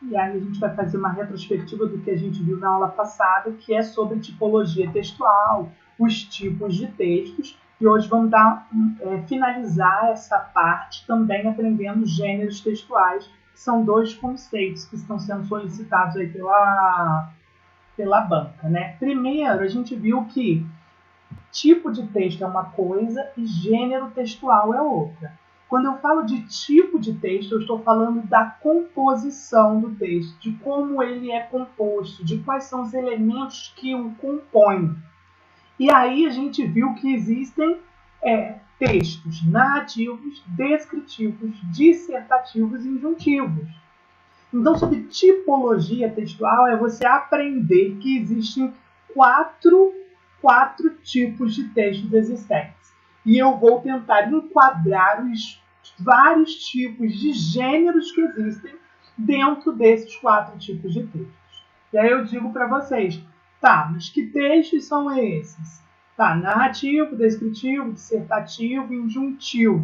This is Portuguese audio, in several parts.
E aí a gente vai fazer uma retrospectiva do que a gente viu na aula passada, que é sobre tipologia textual, os tipos de textos. E hoje vamos finalizar essa parte também aprendendo gêneros textuais, que são 2 conceitos que estão sendo solicitados aí pela banca, né? Primeiro, a gente viu que tipo de texto é uma coisa e gênero textual é outra. Quando eu falo de tipo de texto, eu estou falando da composição do texto, de como ele é composto, de quais são os elementos que o compõem. E aí a gente viu que existem textos narrativos, descritivos, dissertativos e injuntivos. Então, sobre tipologia textual, é você aprender que existem quatro tipos de textos existentes. E eu vou tentar enquadrar os vários tipos de gêneros que existem dentro desses 4 tipos de textos. E aí eu digo para vocês, tá, mas que textos são esses? Tá, narrativo, descritivo, dissertativo e injuntivo.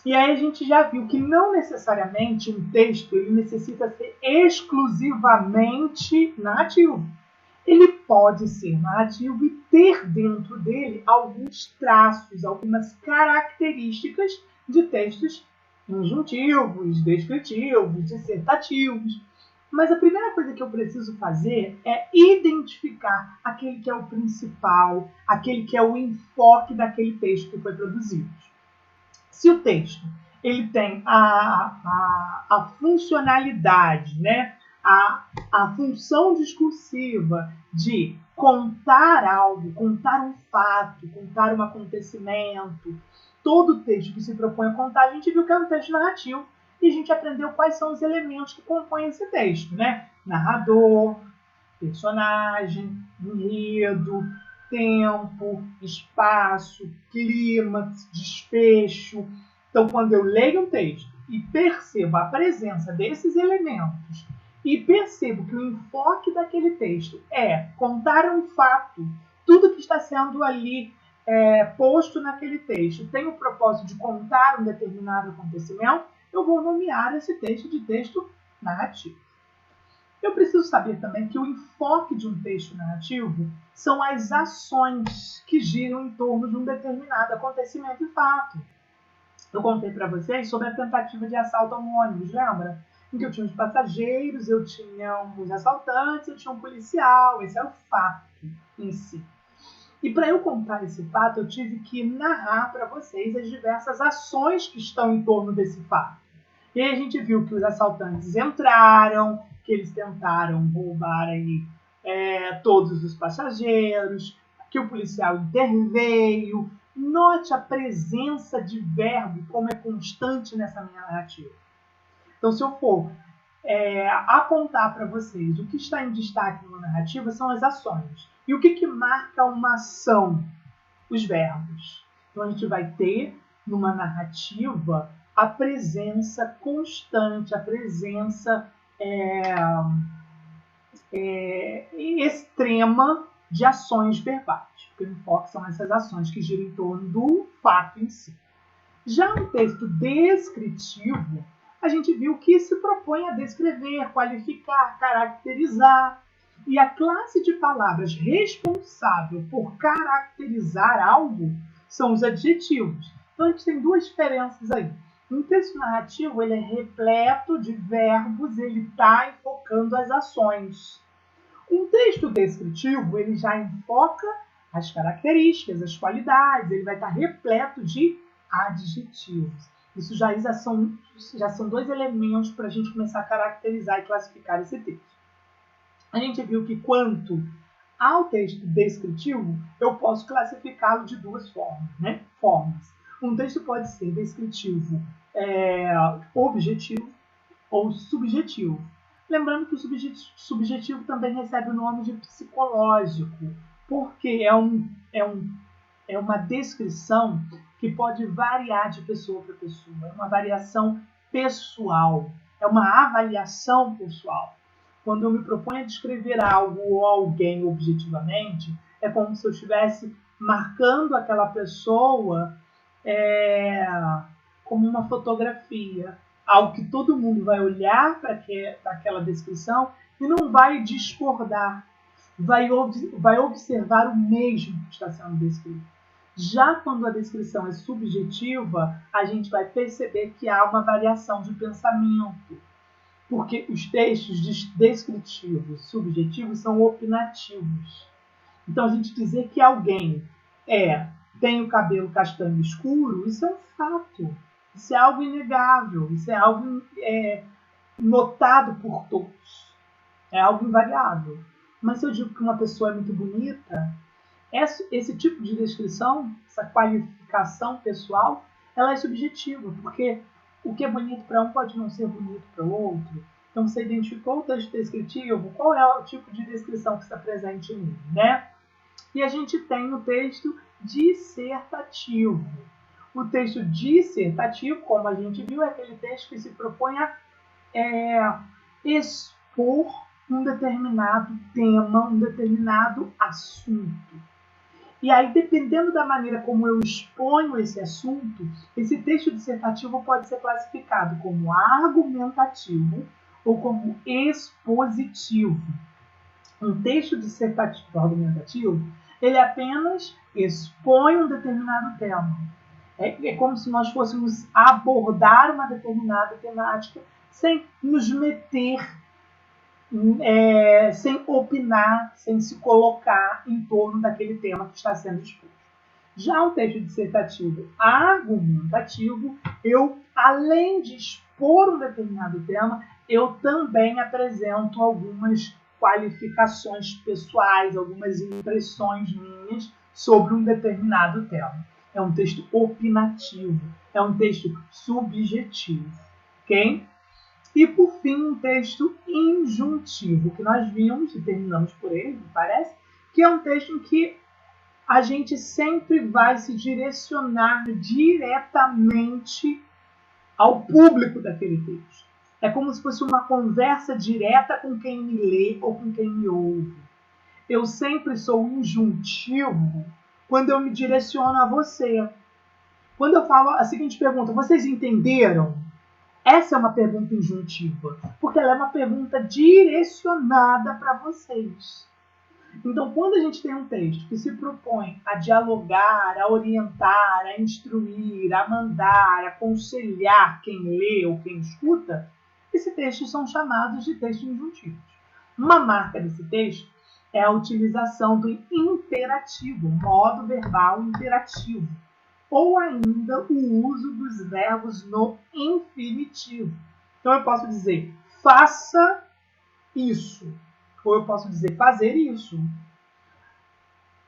E aí a gente já viu que não necessariamente um texto ele necessita ser exclusivamente narrativo. Ele pode ser narrativo e ter dentro dele alguns traços, algumas características de textos injuntivos, descritivos, dissertativos. Mas a primeira coisa que eu preciso fazer é identificar aquele que é o principal, aquele que é o enfoque daquele texto que foi produzido. Se o texto ele tem a funcionalidade, né? A função discursiva de contar algo, contar um fato, contar um acontecimento, todo texto que se propõe a contar, a gente viu que é um texto narrativo e a gente aprendeu quais são os elementos que compõem esse texto, né? Narrador, personagem, enredo, tempo, espaço, clímax, desfecho. Então, quando eu leio um texto e percebo a presença desses elementos e percebo que o enfoque daquele texto é contar um fato, tudo que está sendo ali posto naquele texto tem o propósito de contar um determinado acontecimento, eu vou nomear esse texto de texto narrativo. Eu preciso saber também que o enfoque de um texto narrativo são as ações que giram em torno de um determinado acontecimento e fato. Eu contei para vocês sobre a tentativa de assalto a um ônibus, lembra? Em que eu tinha os passageiros, eu tinha uns assaltantes, eu tinha um policial. Esse é o fato em si. E para eu contar esse fato, eu tive que narrar para vocês as diversas ações que estão em torno desse fato. E aí a gente viu que os assaltantes entraram, que eles tentaram roubar aí, todos os passageiros, que o policial interveio. Note a presença de verbo, como é constante nessa minha narrativa. Então, se eu for apontar para vocês o que está em destaque numa narrativa, são as ações. E o que marca uma ação? Os verbos. Então, a gente vai ter, numa narrativa, a presença constante, a presença extrema de ações verbais. Porque o enfoque são essas ações que giram em torno do fato em si. Já um texto descritivo, a gente viu que se propõe a descrever, qualificar, caracterizar. E a classe de palavras responsável por caracterizar algo são os adjetivos. Então a gente tem 2 diferenças aí. Um texto narrativo ele é repleto de verbos, ele está enfocando as ações. Um texto descritivo ele já enfoca as características, as qualidades, ele vai estar repleto de adjetivos. Isso já são 2 elementos para a gente começar a caracterizar e classificar esse texto. A gente viu que quanto ao texto descritivo, eu posso classificá-lo de 2 formas. Um texto pode ser descritivo objetivo ou subjetivo. Lembrando que o subjetivo também recebe o nome de psicológico, porque é uma descrição que pode variar de pessoa para pessoa. É uma variação pessoal, é uma avaliação pessoal. Quando eu me proponho a descrever algo ou alguém objetivamente, é como se eu estivesse marcando aquela pessoa como uma fotografia. algo que todo mundo vai olhar para aquela descrição e não vai discordar, vai observar o mesmo que está sendo descrito. Já quando a descrição é subjetiva, a gente vai perceber que há uma variação de pensamento, porque os textos descritivos subjetivos são opinativos. Então, a gente dizer que alguém tem o cabelo castanho escuro, isso é um fato, isso é algo inegável, isso é algo notado por todos, é algo invariável. Mas se eu digo que uma pessoa é muito bonita, esse tipo de descrição, essa qualificação pessoal, ela é subjetiva, porque o que é bonito para um pode não ser bonito para o outro. Então, você identificou o texto descritivo, qual é o tipo de descrição que está presente em mim, né? E a gente tem o texto dissertativo. O texto dissertativo, como a gente viu, é aquele texto que se propõe a expor um determinado tema, um determinado assunto. E aí, dependendo da maneira como eu exponho esse assunto, esse texto dissertativo pode ser classificado como argumentativo ou como expositivo. Um texto dissertativo argumentativo, ele apenas expõe um determinado tema. É como se nós fôssemos abordar uma determinada temática sem nos meter, sem opinar, sem se colocar em torno daquele tema que está sendo exposto. Já o texto dissertativo argumentativo, eu, além de expor um determinado tema, eu também apresento algumas qualificações pessoais, algumas impressões minhas sobre um determinado tema. É um texto opinativo, é um texto subjetivo, ok? E, por fim, um texto injuntivo, que nós vimos e terminamos por ele, me parece, que é um texto em que a gente sempre vai se direcionar diretamente ao público daquele texto. É como se fosse uma conversa direta com quem me lê ou com quem me ouve. Eu sempre sou injuntivo quando eu me direciono a você. Quando eu falo a seguinte pergunta, vocês entenderam? Essa é uma pergunta injuntiva, porque ela é uma pergunta direcionada para vocês. Então, quando a gente tem um texto que se propõe a dialogar, a orientar, a instruir, a mandar, a aconselhar quem lê ou quem escuta, esses textos são chamados de textos injuntivos. Uma marca desse texto é a utilização do imperativo, modo verbal imperativo, ou ainda o uso dos verbos no infinitivo. Então, eu posso dizer, faça isso. Ou eu posso dizer, fazer isso.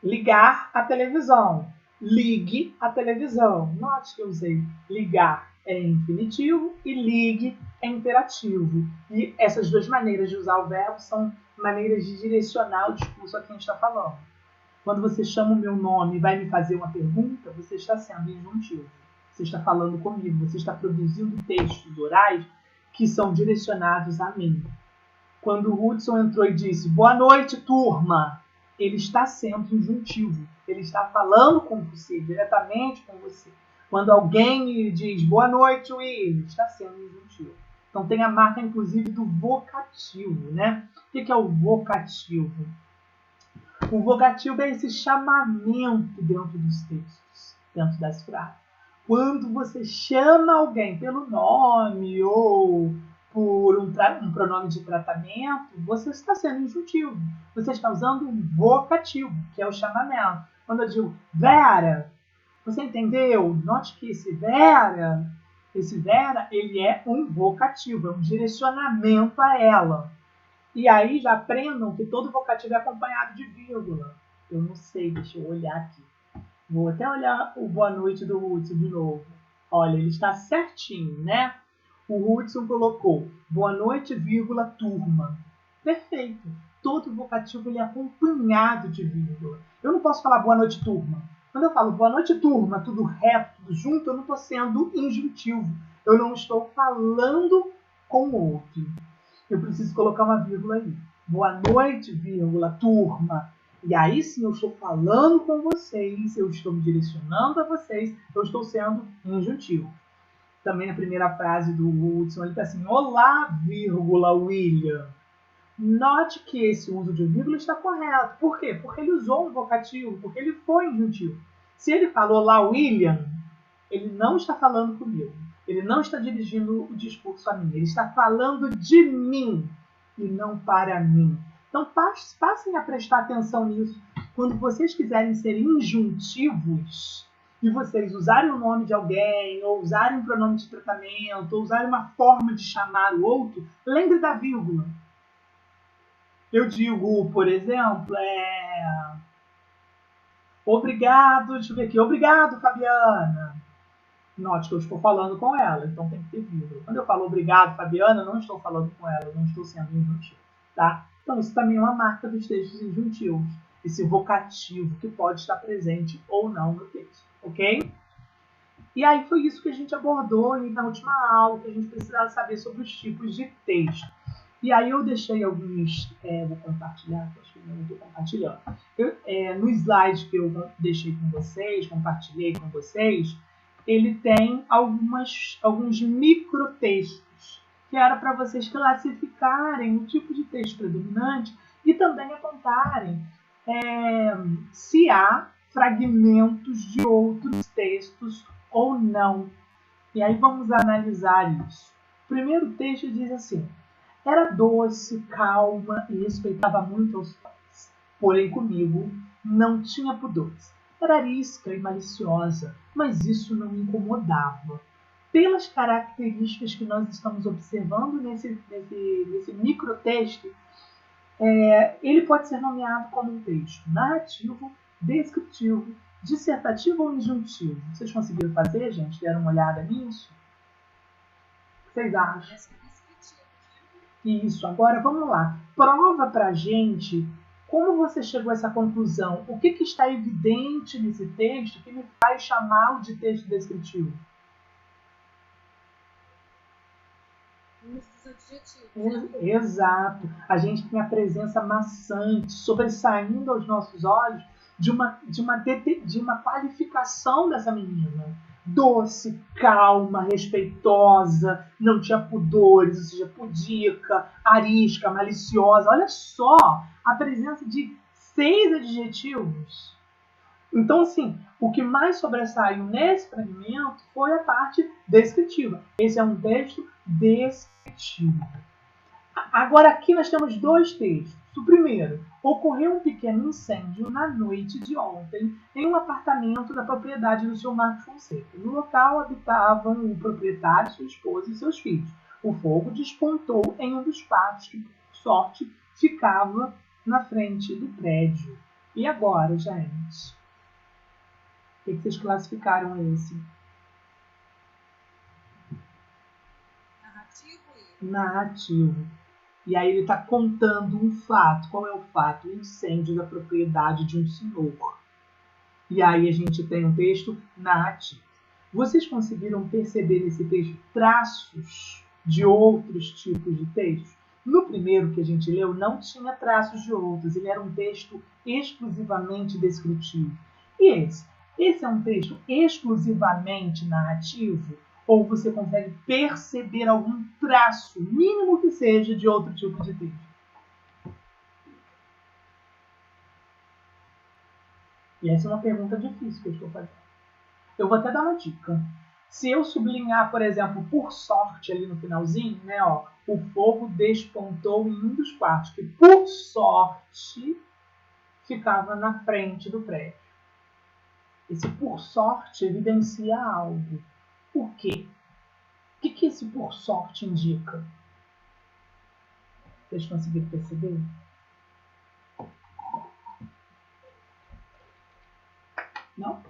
Ligar a televisão. Ligue a televisão. Note que eu usei ligar é infinitivo e ligue é imperativo. E essas duas maneiras de usar o verbo são maneiras de direcionar o discurso a quem está falando. Quando você chama o meu nome e vai me fazer uma pergunta, você está sendo injuntivo. Você está falando comigo, você está produzindo textos orais que são direcionados a mim. Quando o Hudson entrou e disse, boa noite, turma, ele está sendo injuntivo. Ele está falando com você, diretamente com você. Quando alguém diz, boa noite, Will, está sendo injuntivo. Então tem a marca, inclusive, do vocativo, né? O que é o vocativo? O vocativo é esse chamamento dentro dos textos, dentro das frases. Quando você chama alguém pelo nome ou por um pronome de tratamento, você está sendo injuntivo. Você está usando um vocativo, que é o chamamento. Quando eu digo Vera, você entendeu? Note que esse Vera, ele é um vocativo, é um direcionamento a ela. E aí já aprendam que todo vocativo é acompanhado de vírgula. Eu não sei, deixa eu olhar aqui. Vou até olhar o boa noite do Hudson de novo. Olha, ele está certinho, né? O Hudson colocou boa noite, vírgula, turma. Perfeito. Todo vocativo ele é acompanhado de vírgula. Eu não posso falar boa noite, turma. Quando eu falo boa noite, turma, tudo reto, tudo junto, eu não estou sendo injuntivo. Eu não estou falando com o outro. Eu preciso colocar uma vírgula aí. Boa noite, vírgula, turma. E aí sim eu estou falando com vocês, eu estou me direcionando a vocês, eu estou sendo injuntivo. também na primeira frase do Hudson, ele está assim, olá, vírgula, William. Note que esse uso de vírgula está correto. Por quê? Porque ele usou um vocativo, porque ele foi injuntivo. Se ele falou lá, William, ele não está falando comigo. Ele não está dirigindo o discurso a mim. Ele está falando de mim e não para mim. Então, passem a prestar atenção nisso. Quando vocês quiserem ser injuntivos e vocês usarem o nome de alguém, ou usarem um pronome de tratamento, ou usarem uma forma de chamar o outro, lembre da vírgula. Eu digo, por exemplo, obrigado, deixa eu ver aqui, obrigado, Fabiana. Note que eu estou falando com ela, então tem que ter vírgula. Quando eu falo obrigado, Fabiana, eu não estou falando com ela, eu não estou sendo injuntivo, tá? Então isso também é uma marca dos textos injuntivos, esse vocativo que pode estar presente ou não no texto, ok? E aí foi isso que a gente abordou na última aula, que a gente precisava saber sobre os tipos de texto. E aí eu deixei alguns, vou compartilhar, acho que não estou compartilhando. No slide que eu deixei com vocês, compartilhei com vocês, ele tem alguns microtextos, que era para vocês classificarem o tipo de texto predominante e também apontarem se há fragmentos de outros textos ou não. E aí vamos analisar isso. O primeiro texto diz assim, era doce, calma e respeitava muito aos pais. Porém, comigo não tinha pudores. Era arisca e maliciosa, mas isso não me incomodava. Pelas características que nós estamos observando nesse microtexto, ele pode ser nomeado como um texto narrativo, descritivo, dissertativo ou injuntivo. Vocês conseguiram fazer, gente? Deram uma olhada nisso? O que vocês acham? Isso, agora vamos lá. Prova pra gente como você chegou a essa conclusão. O que está evidente nesse texto que me faz chamá-lo de texto descritivo? Os adjetivos. Exato. A gente tem a presença maçante, sobressaindo aos nossos olhos de uma qualificação dessa menina. Doce, calma, respeitosa, não tinha pudores, ou seja, pudica, arisca, maliciosa. Olha só a presença de 6 adjetivos. Então, assim, o que mais sobressaiu nesse fragmento foi a parte descritiva. Esse é um texto descritivo. Agora, aqui nós temos 2 textos. O primeiro, ocorreu um pequeno incêndio na noite de ontem em um apartamento da propriedade do Sr. Marcos Fonseca. No local habitavam o proprietário, sua esposa e seus filhos. O fogo despontou em um dos quartos que, por sorte, ficava na frente do prédio. E agora, gente? O que vocês classificaram esse? Narrativo. E aí ele está contando um fato. Qual é o fato? O incêndio da propriedade de um senhor. E aí a gente tem um texto narrativo. Vocês conseguiram perceber nesse texto traços de outros tipos de textos? No primeiro que a gente leu, não tinha traços de outros. Ele era um texto exclusivamente descritivo. E esse? Esse é um texto exclusivamente narrativo? Ou você consegue perceber algum traço, mínimo que seja, de outro tipo de texto? E essa é uma pergunta difícil que eu estou fazendo. Eu vou até dar uma dica. Se eu sublinhar, por exemplo, por sorte ali no finalzinho, né, ó, o fogo despontou em um dos quartos, que por sorte ficava na frente do prédio. Esse por sorte evidencia algo. Por quê? O que esse por sorte indica? Vocês conseguiram perceber? Não?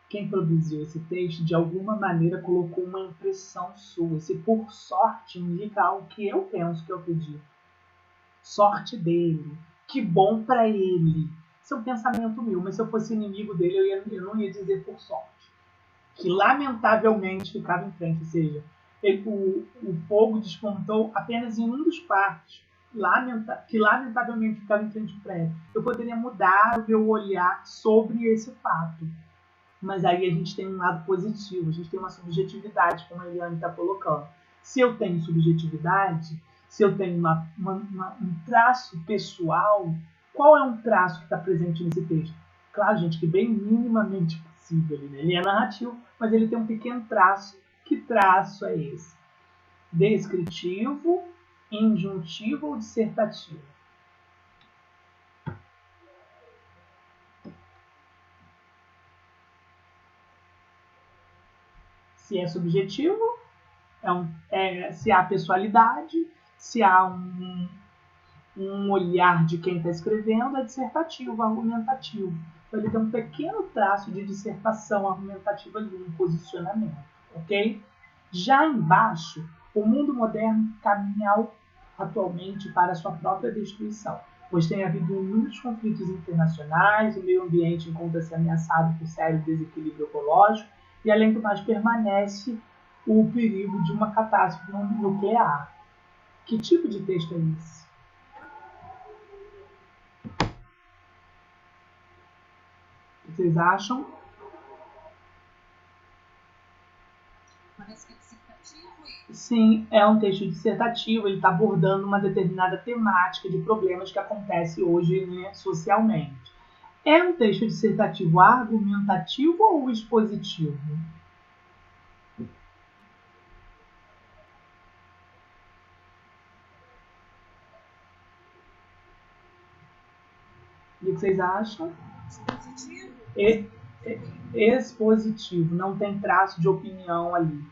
Quem produziu esse texto, de alguma maneira, colocou uma impressão sua. Esse por sorte indica algo que eu penso, que eu acredito. Sorte dele. Que bom para ele. Isso é um pensamento meu, mas se eu fosse inimigo dele, eu não ia dizer por sorte. Que lamentavelmente ficava em frente, ou seja, o fogo despontou apenas em um dos quartos, que lamentavelmente ficava em frente do prédio. Eu poderia mudar o meu olhar sobre esse fato. Mas aí a gente tem um lado positivo, a gente tem uma subjetividade, como a Eliane está colocando. Se eu tenho subjetividade, se eu tenho um traço pessoal, qual é um traço que está presente nesse texto? Claro, gente, que bem minimamente possível. Né? Ele é narrativo, mas ele tem um pequeno traço. Que traço é esse? Descritivo, injuntivo ou dissertativo? Se é subjetivo, se há pessoalidade, se há um olhar de quem está escrevendo, é dissertativo, argumentativo. Então ele tem um pequeno traço de dissertação argumentativa ali, um posicionamento, ok? Já embaixo, o mundo moderno caminha atualmente para a sua própria destruição, pois tem havido inúmeros conflitos internacionais, o meio ambiente encontra-se ameaçado por sério desequilíbrio ecológico e, além do mais, permanece o perigo de uma catástrofe nuclear. Que tipo de texto é esse? Vocês acham? Parece que é dissertativo. Sim, é um texto dissertativo, ele está abordando uma determinada temática de problemas que acontecem hoje, né, socialmente. É um texto dissertativo argumentativo ou expositivo? O que vocês acham? Expositivo. Expositivo, não tem traço de opinião ali.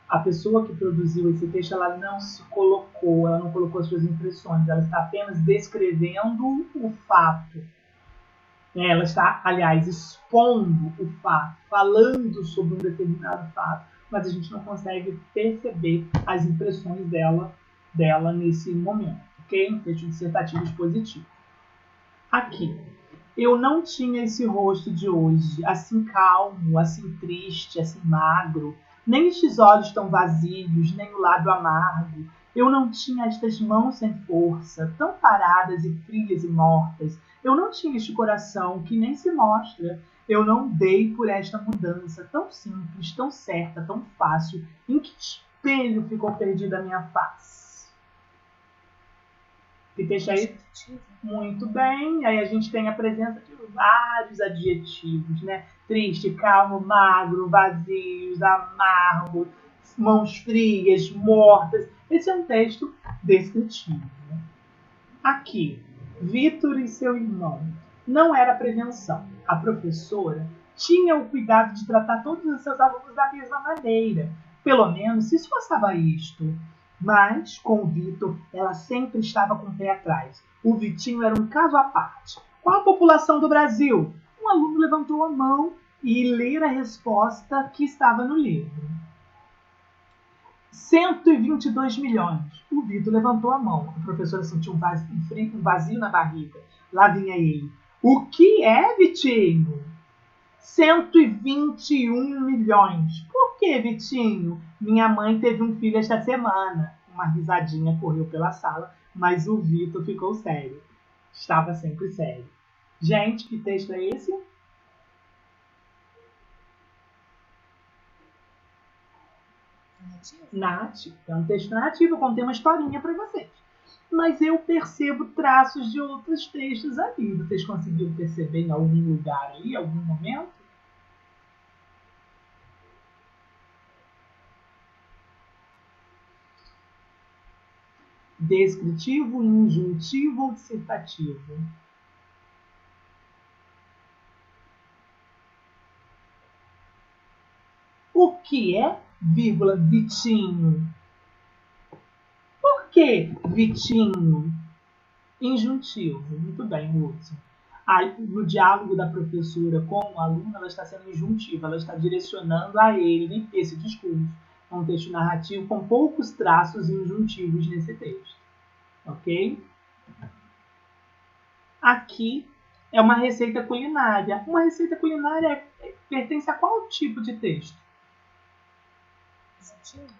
A pessoa que produziu esse texto, ela não se colocou, ela não colocou as suas impressões, ela está apenas descrevendo o fato. Ela está, aliás, expondo o fato, falando sobre um determinado fato, mas a gente não consegue perceber as impressões dela nesse momento, ok? Um texto dissertativo expositivo. Aqui, eu não tinha esse rosto de hoje, assim calmo, assim triste, assim magro, nem estes olhos tão vazios, nem o lábio amargo. Eu não tinha estas mãos sem força, tão paradas e frias e mortas. Eu não tinha este coração que nem se mostra. Eu não dei por esta mudança tão simples, tão certa, tão fácil. Em que espelho ficou perdida a minha face? Que texto aí? Muito bem. Aí a gente tem a presença de vários adjetivos, né? Triste, calmo, magro, vazios, amargo, mãos frias, mortas. Esse é um texto descritivo. Aqui, Vitor e seu irmão. Não era prevenção. A professora tinha o cuidado de tratar todos os seus alunos da mesma maneira. Pelo menos se esforçava a isto. Mas, com o Vitor, ela sempre estava com o pé atrás. O Vitinho era um caso à parte. Qual a população do Brasil? Um aluno levantou a mão e leu a resposta que estava no livro. 122 milhões. O Vitor levantou a mão. A professora sentiu um vazio na barriga. Lá vinha ele. O que é, Vitinho? 121 milhões. Por que, Vitinho? Minha mãe teve um filho esta semana. Uma risadinha correu pela sala, mas o Vitor ficou sério. Estava sempre sério. Gente, que texto é esse? Narrativo. É um texto narrativo, eu contei uma historinha para vocês. Mas eu percebo traços de outros textos ali. Vocês conseguiram perceber em algum lugar ali, em algum momento? Descritivo, injuntivo ou dissertativo? O que é, vírgula, Vitinho? Por que Vitinho? Injuntivo. Muito bem, Hudson. No diálogo da professora com o aluno, ela está sendo injuntiva, ela está direcionando a ele esse discurso. É um texto narrativo com poucos traços injuntivos nesse texto. Ok? Aqui é uma receita culinária. Uma receita culinária pertence a qual tipo de texto?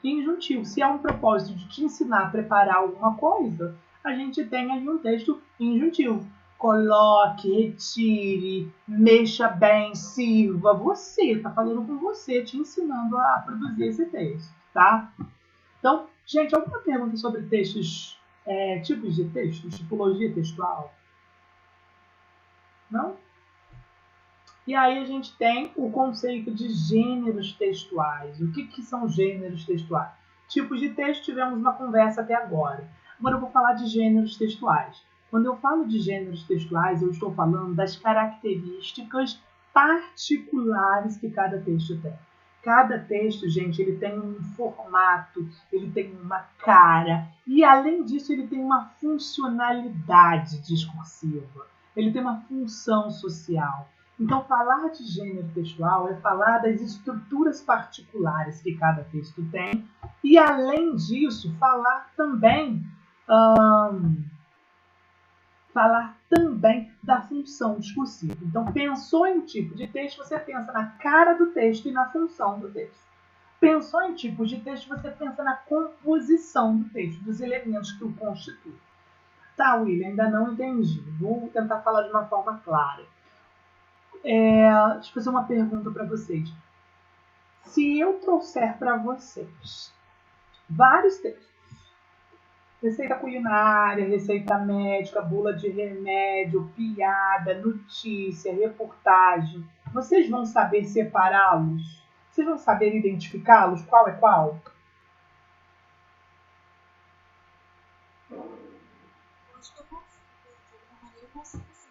Injuntivo. Se há um propósito de te ensinar a preparar alguma coisa, a gente tem ali um texto injuntivo. coloque, retire, mexa bem, sirva. Você, está falando com você, te ensinando a produzir esse texto, tá? Então, gente, alguma pergunta sobre textos, tipos de textos, tipologia textual? Não? E aí a gente tem o conceito de gêneros textuais. O que são gêneros textuais? Tipos de texto, tivemos uma conversa até agora. Agora eu vou falar de gêneros textuais. Quando eu falo de gêneros textuais, eu estou falando das características particulares que cada texto tem. Cada texto, gente, ele tem um formato, ele tem uma cara e, além disso, ele tem uma funcionalidade discursiva. Ele tem uma função social. Então, falar de gênero textual é falar das estruturas particulares que cada texto tem e, além disso, falar também da função discursiva. Então, pensou em um tipo de texto, você pensa na cara do texto e na função do texto. Pensou em tipos de texto, você pensa na composição do texto, dos elementos que o constituem. Tá, William, ainda não entendi. Vou tentar falar de uma forma clara. Deixa eu fazer uma pergunta para vocês. Se eu trouxer para vocês vários textos, receita culinária, receita médica, bula de remédio, piada, notícia, reportagem, vocês vão saber separá-los? Vocês vão saber identificá-los? Qual é qual? Acho que eu consigo. De alguma maneira eu consigo sim.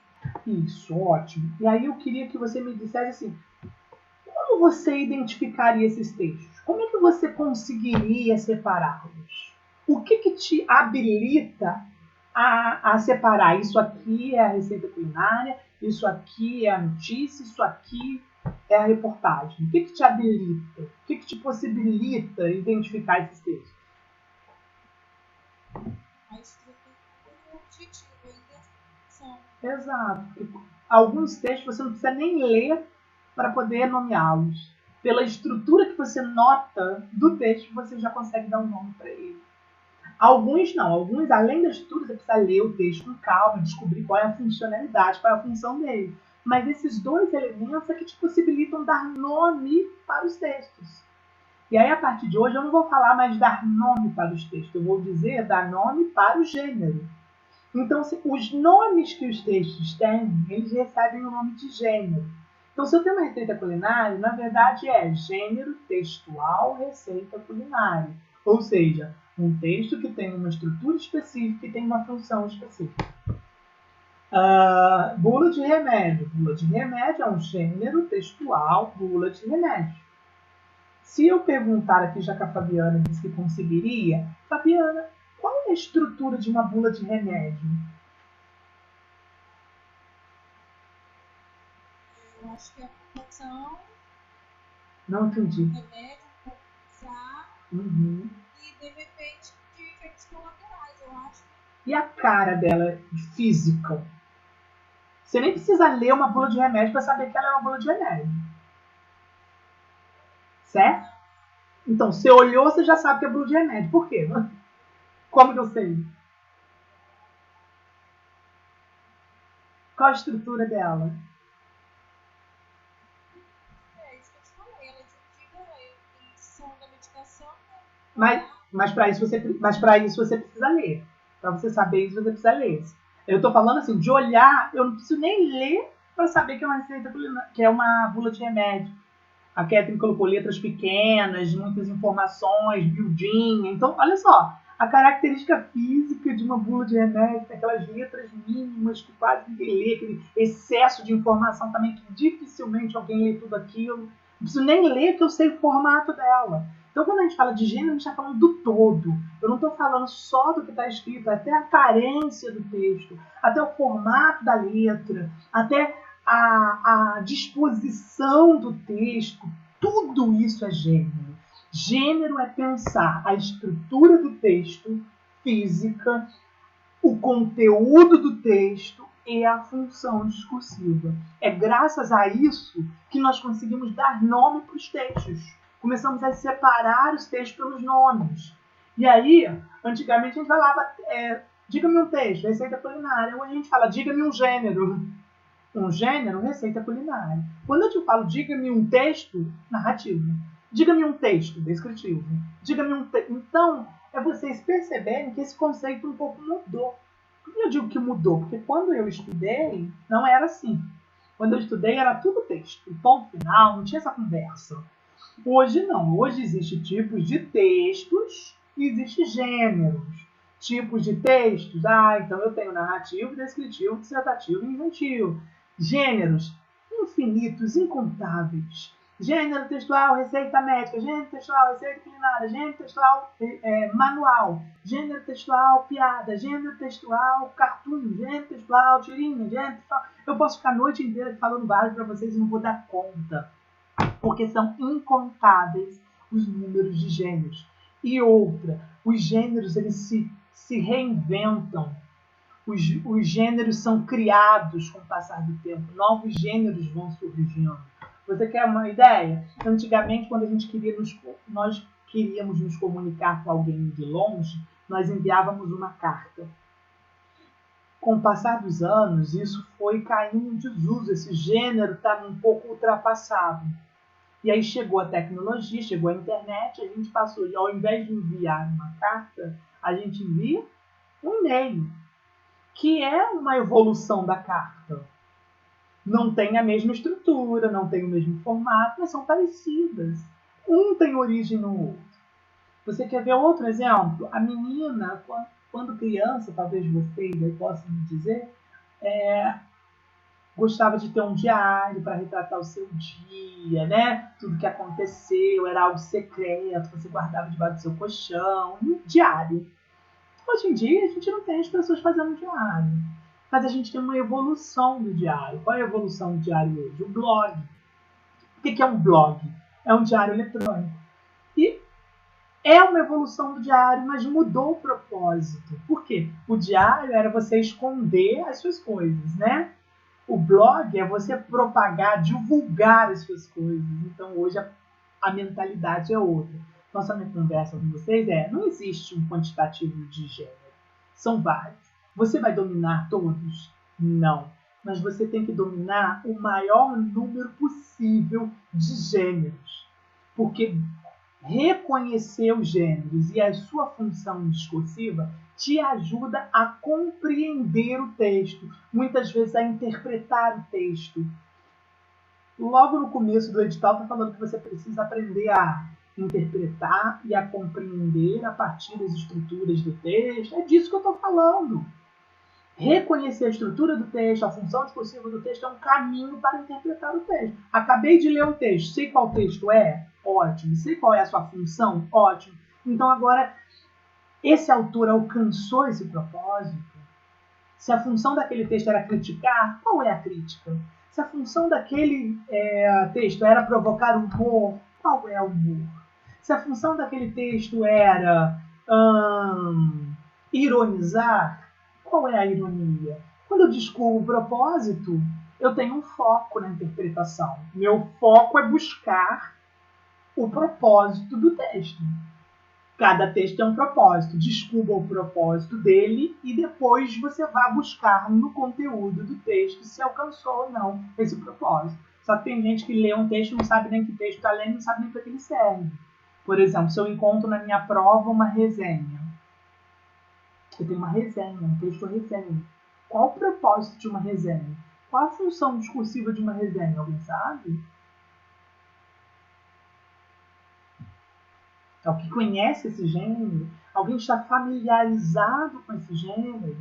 Isso, ótimo. E aí eu queria que você me dissesse assim, como você identificaria esses textos? Como é que você conseguiria separá-los? O que te habilita a separar? Isso aqui é a receita culinária, isso aqui é a notícia, isso aqui é a reportagem. O que te habilita? O que te possibilita identificar esses textos? A estrutura e o objetivo, a intenção. Exato. Alguns textos você não precisa nem ler para poder nomeá-los. Pela estrutura que você nota do texto, você já consegue dar um nome para ele. Alguns não. Alguns, além da estrutura, você precisa ler o texto com calma, descobrir qual é a funcionalidade, qual é a função dele. Mas esses dois elementos é que te possibilitam dar nome para os textos. E aí, a partir de hoje, eu não vou falar mais de dar nome para os textos. Eu vou dizer dar nome para o gênero. Então, os nomes que os textos têm, eles recebem o nome de gênero. Então, se eu tenho uma receita culinária, na verdade é gênero textual receita culinária. Ou seja, um texto que tem uma estrutura específica e tem uma função específica. Bula de remédio. Bula de remédio é um gênero textual, bula de remédio. Se eu perguntar aqui, já que a Fabiana disse que conseguiria, Fabiana, qual é a estrutura de uma bula de remédio? Eu acho que a função, Não entendi. remédio, usar Uhum. e de repente de efeitos colaterais, eu acho. E a cara dela física? Você nem precisa ler uma bula de remédio para saber que ela é uma bula de remédio. Certo? Então, você olhou, você já sabe que é bula de remédio. Por quê? Como que eu sei? Qual a estrutura dela? É isso que eu te falei, ela divide a edição da medicação. Mas para isso você precisa ler. Para você saber isso, você precisa ler. Eu estou falando assim, de olhar, eu não preciso nem ler para saber que é uma receita culinária, que é uma bula de remédio. A Catherine colocou letras pequenas, muitas informações, miudinha. Então, olha só, a característica física de uma bula de remédio tem aquelas letras mínimas que quase ninguém lê, aquele excesso de informação também que dificilmente alguém lê tudo aquilo. Não preciso nem ler que eu sei o formato dela. Então, quando a gente fala de gênero, a gente está falando do todo. Eu não estou falando só do que está escrito, até a aparência do texto, até o formato da letra, até a disposição do texto. Tudo isso é gênero. Gênero é pensar a estrutura do texto, física, o conteúdo do texto e a função discursiva. É graças a isso que nós conseguimos dar nome para os textos. Começamos a separar os textos pelos nomes. E aí, antigamente a gente falava Diga-me um texto, receita culinária. Ou a gente fala, diga-me um gênero. Um gênero, receita culinária. Quando eu te falo, diga-me um texto, narrativo. Diga-me um texto, descritivo. Diga-me um texto. Então, é vocês perceberem que esse conceito um pouco mudou. Por que eu digo que mudou? Porque quando eu estudei, não era assim. Quando eu estudei, era tudo texto. Ponto final, não tinha essa conversa. Hoje não. Hoje existem tipos de textos e existem gêneros. Tipos de textos. Então eu tenho narrativo, descritivo, dissertativo e inventivo. Gêneros infinitos, incontáveis. Gênero textual, receita médica. Gênero textual, receita culinária. Gênero textual, manual. Gênero textual, piada. Gênero textual, cartoon. Gênero textual, tirinha. Gênero textual... Eu posso ficar a noite inteira falando vários para vocês e não vou dar conta. Porque são incontáveis os números de gêneros. E outra, os gêneros eles se reinventam. Os gêneros são criados com o passar do tempo. Novos gêneros vão surgindo. Você quer uma ideia? Antigamente, quando a gente nós queríamos nos comunicar com alguém de longe, nós enviávamos uma carta. Com o passar dos anos, isso foi caindo em desuso. Esse gênero está um pouco ultrapassado. E aí chegou a tecnologia, chegou a internet, a gente passou, e ao invés de enviar uma carta, a gente envia um e-mail, que é uma evolução da carta. Não tem a mesma estrutura, não tem o mesmo formato, mas são parecidas. Um tem origem no outro. Você quer ver outro exemplo? A menina, quando criança, talvez vocês aí possam me dizer, gostava de ter um diário para retratar o seu dia, né? Tudo que aconteceu, era algo secreto, você guardava debaixo do seu colchão, um diário. Hoje em dia, a gente não tem as pessoas fazendo diário, mas a gente tem uma evolução do diário. Qual é a evolução do diário hoje? O blog. O que é um blog? É um diário eletrônico. E é uma evolução do diário, mas mudou o propósito. Por quê? O diário era você esconder as suas coisas, né? O blog é você propagar, divulgar as suas coisas. Então, hoje, a mentalidade é outra. Nossa minha conversa com vocês não existe um quantitativo de gênero. São vários. Você vai dominar todos? Não. Mas você tem que dominar o maior número possível de gêneros. Porque reconhecer os gêneros e a sua função discursiva te ajuda a compreender o texto, muitas vezes a interpretar o texto. Logo no começo do edital está falando que você precisa aprender a interpretar e a compreender a partir das estruturas do texto. É disso que eu estou falando. Reconhecer a estrutura do texto, a função discursiva do texto é um caminho para interpretar o texto. Acabei de ler o texto, sei qual texto é? Ótimo. Sei qual é a sua função? Ótimo. Então agora, esse autor alcançou esse propósito? Se a função daquele texto era criticar, qual é a crítica? Se a função daquele texto era provocar humor, qual é o humor? Se a função daquele texto era ironizar, qual é a ironia? Quando eu descubro o propósito, eu tenho um foco na interpretação. Meu foco é buscar o propósito do texto. Cada texto tem um propósito. Descubra o propósito dele e depois você vai buscar no conteúdo do texto se alcançou ou não esse propósito. Só que tem gente que lê um texto e não sabe nem que texto está lendo, não sabe nem para que ele serve. Por exemplo, se eu encontro na minha prova uma resenha, eu tenho uma resenha, um texto resenha. Qual o propósito de uma resenha? Qual a função discursiva de uma resenha? Alguém sabe? Alguém conhece esse gênero? Alguém está familiarizado com esse gênero?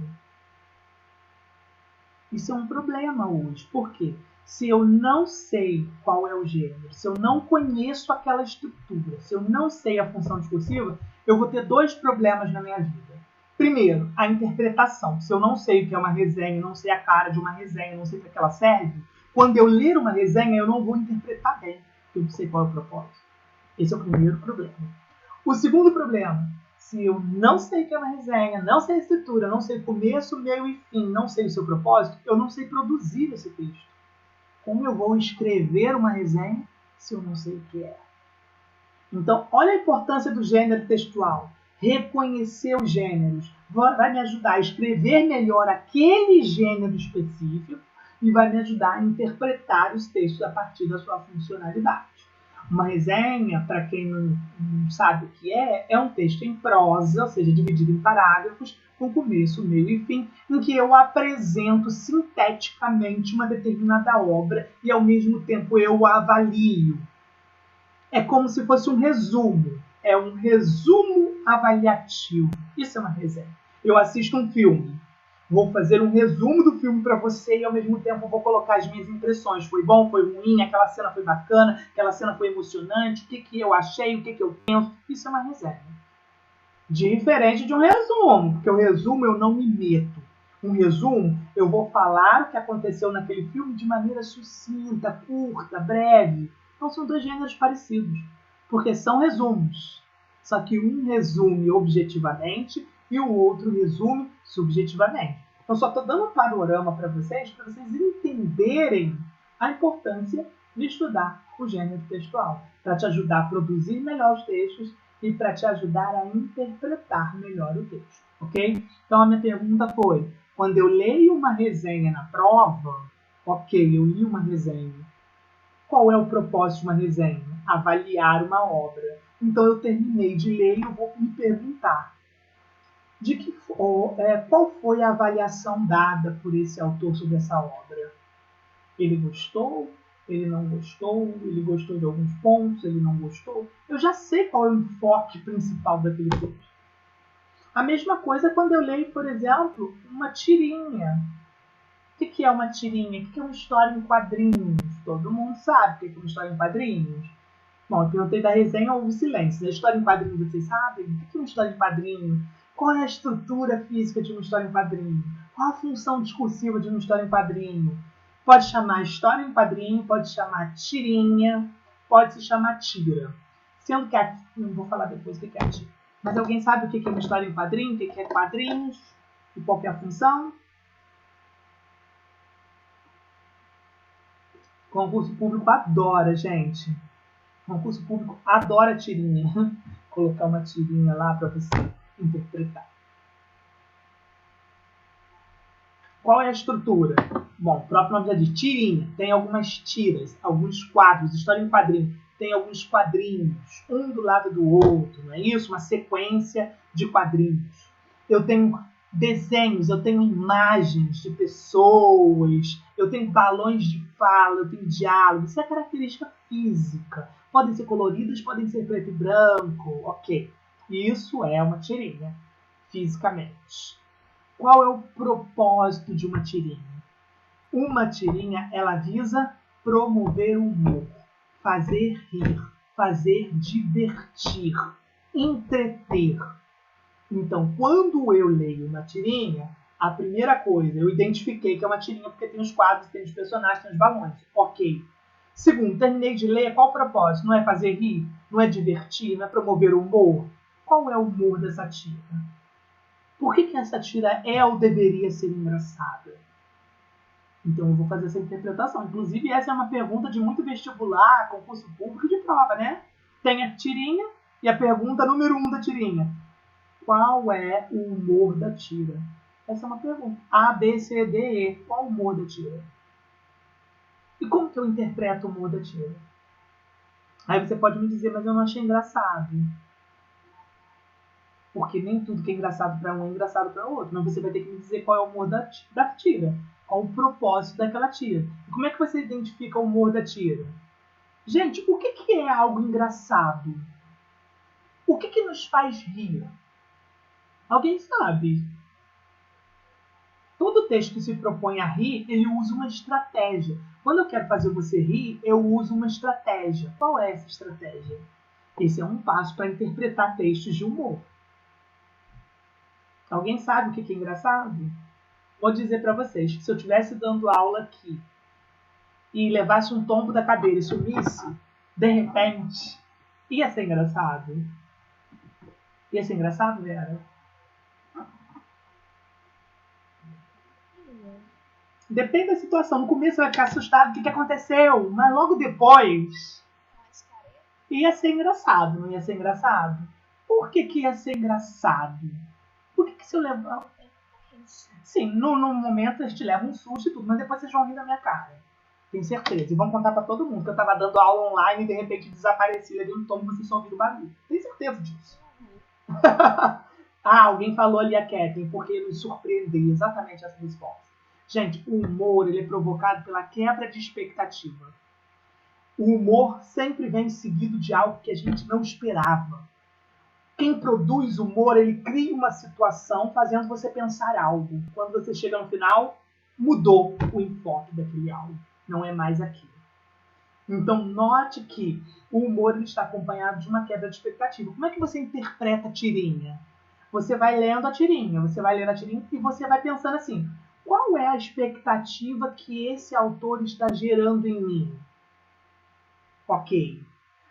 Isso é um problema hoje. Por quê? Se eu não sei qual é o gênero, se eu não conheço aquela estrutura, se eu não sei a função discursiva, eu vou ter dois problemas na minha vida. Primeiro, a interpretação. Se eu não sei o que é uma resenha, não sei a cara de uma resenha, não sei para que ela serve, quando eu ler uma resenha, eu não vou interpretar bem, porque eu não sei qual é o propósito. Esse é o primeiro problema. O segundo problema, se eu não sei o que é uma resenha, não sei a estrutura, não sei o começo, meio e fim, não sei o seu propósito, eu não sei produzir esse texto. Como eu vou escrever uma resenha se eu não sei o que é? Então, olha a importância do gênero textual. Reconhecer os gêneros, vai me ajudar a escrever melhor aquele gênero específico e vai me ajudar a interpretar os textos a partir da sua funcionalidade. Uma resenha, para quem não sabe o que é um texto em prosa, ou seja, dividido em parágrafos, com começo, meio e fim, em que eu apresento sinteticamente uma determinada obra e, ao mesmo tempo, eu a avalio. É como se fosse um resumo. É um resumo avaliativo. Isso é uma resenha. Eu assisto um filme. Vou fazer um resumo do filme para você e, ao mesmo tempo, vou colocar as minhas impressões. Foi bom, foi ruim, aquela cena foi bacana, aquela cena foi emocionante, o que eu achei, o que eu penso. Isso é uma resenha. Diferente de um resumo, porque o resumo eu não me meto. Um resumo, eu vou falar o que aconteceu naquele filme de maneira sucinta, curta, breve. Então são dois gêneros parecidos, porque são resumos. Só que um resume objetivamente e o outro resume subjetivamente. Então só estou dando um panorama para vocês entenderem a importância de estudar o gênero textual, para te ajudar a produzir melhor os textos e para te ajudar a interpretar melhor o texto, ok? Então a minha pergunta foi, quando eu leio uma resenha na prova, ok, eu li uma resenha, qual é o propósito de uma resenha? Avaliar uma obra. Então eu terminei de ler e eu vou me perguntar, qual foi a avaliação dada por esse autor sobre essa obra? Ele gostou? Ele não gostou? Ele gostou de alguns pontos? Ele não gostou? Eu já sei qual é o enfoque principal daquele texto. A mesma coisa quando eu leio, por exemplo, uma tirinha. O que é uma tirinha? O que é uma história em quadrinhos? Todo mundo sabe o que é uma história em quadrinhos. Bom, eu perguntei da resenha ou o silêncio. Da história em quadrinhos, vocês sabem? O que é uma história em quadrinho? Qual é a estrutura física de uma história em quadrinho? Qual a função discursiva de uma história em quadrinho? Pode chamar história em quadrinho, pode chamar tirinha, pode se chamar tira. Sendo que não vou falar depois o que é tira. Mas alguém sabe o que é uma história em quadrinho? O que é quadrinhos? E qual é a função? Concurso público adora, gente. Concurso público adora tirinha. Colocar uma tirinha lá para você interpretar. Qual é a estrutura? Bom, o próprio nome já diz, tirinha. Tem algumas tiras, alguns quadros, história em quadrinho. Tem alguns quadrinhos, um do lado do outro, não é isso? Uma sequência de quadrinhos. Eu tenho desenhos, eu tenho imagens de pessoas, eu tenho balões de fala, eu tenho diálogo. Isso é característica física. Podem ser coloridas, podem ser preto e branco, ok. Isso é uma tirinha, fisicamente. Qual é o propósito de uma tirinha? Uma tirinha, ela visa promover o humor, fazer rir, fazer divertir, entreter. Então, quando eu leio uma tirinha, a primeira coisa, eu identifiquei que é uma tirinha porque tem os quadros, tem os personagens, tem os balões. Ok. Segundo, terminei de ler, qual o propósito? Não é fazer rir? Não é divertir? Não é promover o humor? Qual é o humor dessa tira? Por que essa tira é ou deveria ser engraçada? Então eu vou fazer essa interpretação. Inclusive, essa é uma pergunta de muito vestibular, concurso público e de prova, né? Tem a tirinha e a pergunta número 1 da tirinha. Qual é o humor da tira? Essa é uma pergunta. A, B, C, D, E. Qual o humor da tira? E como que eu interpreto o humor da tira? Aí você pode me dizer, mas eu não achei engraçado. Porque nem tudo que é engraçado para um é engraçado para o outro. Mas você vai ter que me dizer qual é o humor da tira. Qual o propósito daquela tira. E como é que você identifica o humor da tira? Gente, o que é algo engraçado? O que nos faz rir? Alguém sabe? Todo texto que se propõe a rir, ele usa uma estratégia. Quando eu quero fazer você rir, eu uso uma estratégia. Qual é essa estratégia? Esse é um passo para interpretar textos de humor. Alguém sabe o que é engraçado? Vou dizer para vocês que se eu estivesse dando aula aqui e levasse um tombo da cadeira e sumisse, de repente, ia ser engraçado? Ia ser engraçado, Vera? Depende da situação. No começo você vai ficar assustado, o que aconteceu? Mas logo depois, ia ser engraçado, não ia ser engraçado? Por que ia ser engraçado? Por que se eu levar... Sim, no momento eles te levam um susto e tudo, mas depois vocês vão rir da minha cara. Tenho certeza. E vão contar pra todo mundo que eu tava dando aula online e de repente desapareci ali no tomo e vocês só ouviram barulho. Tenho certeza disso. Alguém falou ali a Kathleen, porque nos surpreendeu exatamente essa resposta. Gente, o humor ele é provocado pela quebra de expectativa. O humor sempre vem seguido de algo que a gente não esperava. Quem produz humor, ele cria uma situação fazendo você pensar algo. Quando você chega no final, mudou o enfoque daquele algo. Não é mais aquilo. Então, note que o humor ele está acompanhado de uma quebra de expectativa. Como é que você interpreta a tirinha? Você vai lendo a tirinha, e você vai pensando assim, qual é a expectativa que esse autor está gerando em mim? Ok.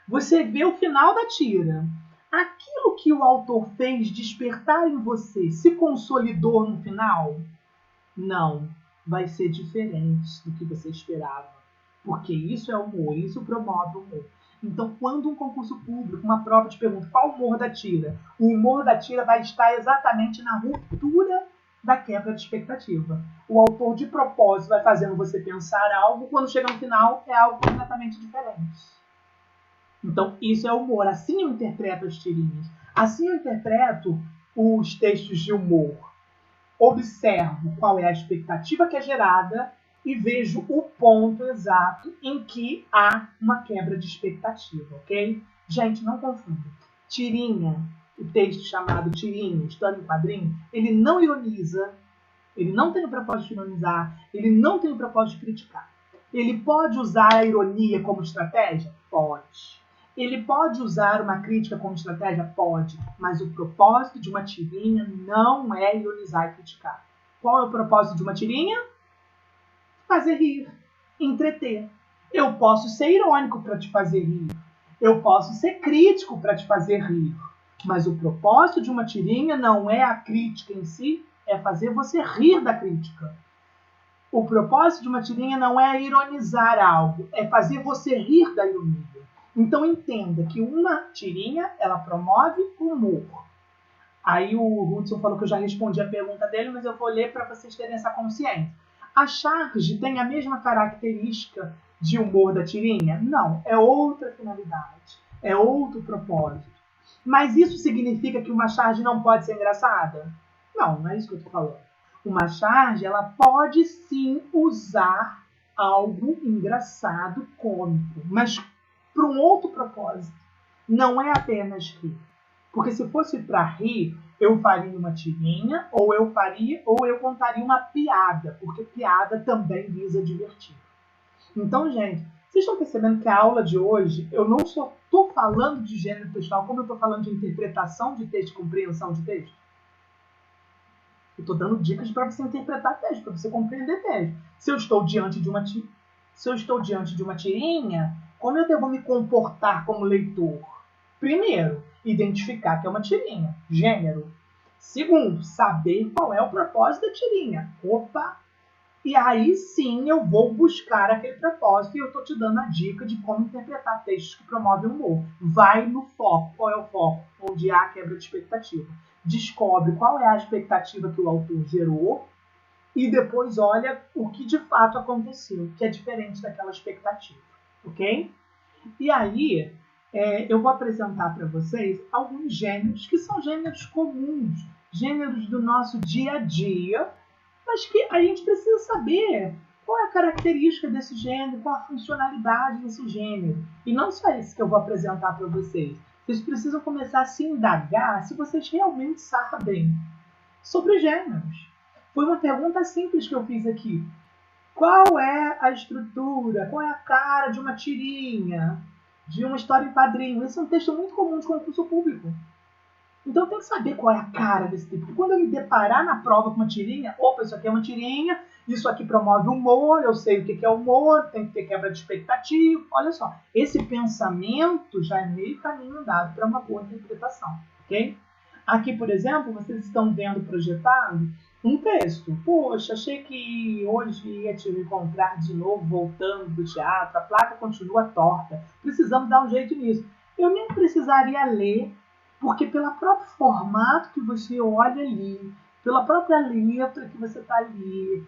Você vê o final da tira. Aquilo que o autor fez despertar em você se consolidou no final? Não. Vai ser diferente do que você esperava. Porque isso é humor, isso promove o humor. Então, quando um concurso público, uma prova te pergunta qual o humor da tira, o humor da tira vai estar exatamente na ruptura da quebra de expectativa. O autor, de propósito, vai fazendo você pensar algo, quando chega no final, é algo completamente diferente. Então, isso é humor. Assim eu interpreto as tirinhas. Assim eu interpreto os textos de humor. Observo qual é a expectativa que é gerada e vejo o ponto exato em que há uma quebra de expectativa, ok? Gente, não confunda. Tirinha, o texto chamado tirinha, história em quadrinho, ele não ironiza, ele não tem o propósito de ironizar, ele não tem o propósito de criticar. Ele pode usar a ironia como estratégia? Pode. Ele pode usar uma crítica como estratégia? Pode. Mas o propósito de uma tirinha não é ironizar e criticar. Qual é o propósito de uma tirinha? Fazer rir, entreter. Eu posso ser irônico para te fazer rir. Eu posso ser crítico para te fazer rir. Mas o propósito de uma tirinha não é a crítica em si, é fazer você rir da crítica. O propósito de uma tirinha não é ironizar algo, é fazer você rir da ironia. Então entenda que uma tirinha, ela promove o humor. Aí o Hudson falou que eu já respondi a pergunta dele, mas eu vou ler para vocês terem essa consciência. A charge tem a mesma característica de humor da tirinha? Não, é outra finalidade, é outro propósito. Mas isso significa que uma charge não pode ser engraçada? Não, não é isso que eu estou falando. Uma charge, ela pode sim usar algo engraçado, cômico, mas para um outro propósito. Não é apenas rir. Porque se fosse para rir, eu faria uma tirinha, ou eu contaria uma piada, porque piada também visa divertir. Então, gente, vocês estão percebendo que a aula de hoje, eu não só estou falando de gênero textual, como eu estou falando de interpretação de texto e compreensão de texto? Eu estou dando dicas para você interpretar texto, para você compreender texto. Se eu estou diante de uma tirinha, como eu devo me comportar como leitor? Primeiro, identificar que é uma tirinha, gênero. Segundo, saber qual é o propósito da tirinha. Opa! E aí sim eu vou buscar aquele propósito e eu estou te dando a dica de como interpretar textos que promovem o humor. Vai no foco. Qual é o foco? Onde há quebra de expectativa. Descobre qual é a expectativa que o autor gerou e depois olha o que de fato aconteceu, que é diferente daquela expectativa. Ok? E aí eu vou apresentar para vocês alguns gêneros que são gêneros comuns, gêneros do nosso dia a dia, mas que a gente precisa saber qual é a característica desse gênero, qual a funcionalidade desse gênero. E não só isso que eu vou apresentar para vocês. Vocês precisam começar a se indagar se vocês realmente sabem sobre gêneros. Foi uma pergunta simples que eu fiz aqui. Qual é a estrutura, qual é a cara de uma tirinha, de uma história em quadrinho? Esse é um texto muito comum de concurso público. Então eu tenho que saber qual é a cara desse tipo. Quando eu me deparar na prova com uma tirinha, opa, isso aqui é uma tirinha, isso aqui promove humor, eu sei o que é humor, tem que ter quebra de expectativa. Olha só, esse pensamento já é meio caminho andado para uma boa interpretação, ok? Aqui, por exemplo, vocês estão vendo projetado um texto. Poxa, achei que hoje ia te encontrar de novo voltando do teatro, a placa continua torta, precisamos dar um jeito nisso. Eu nem precisaria ler Porque pelo próprio formato que você olha ali, pela própria letra que você está ali,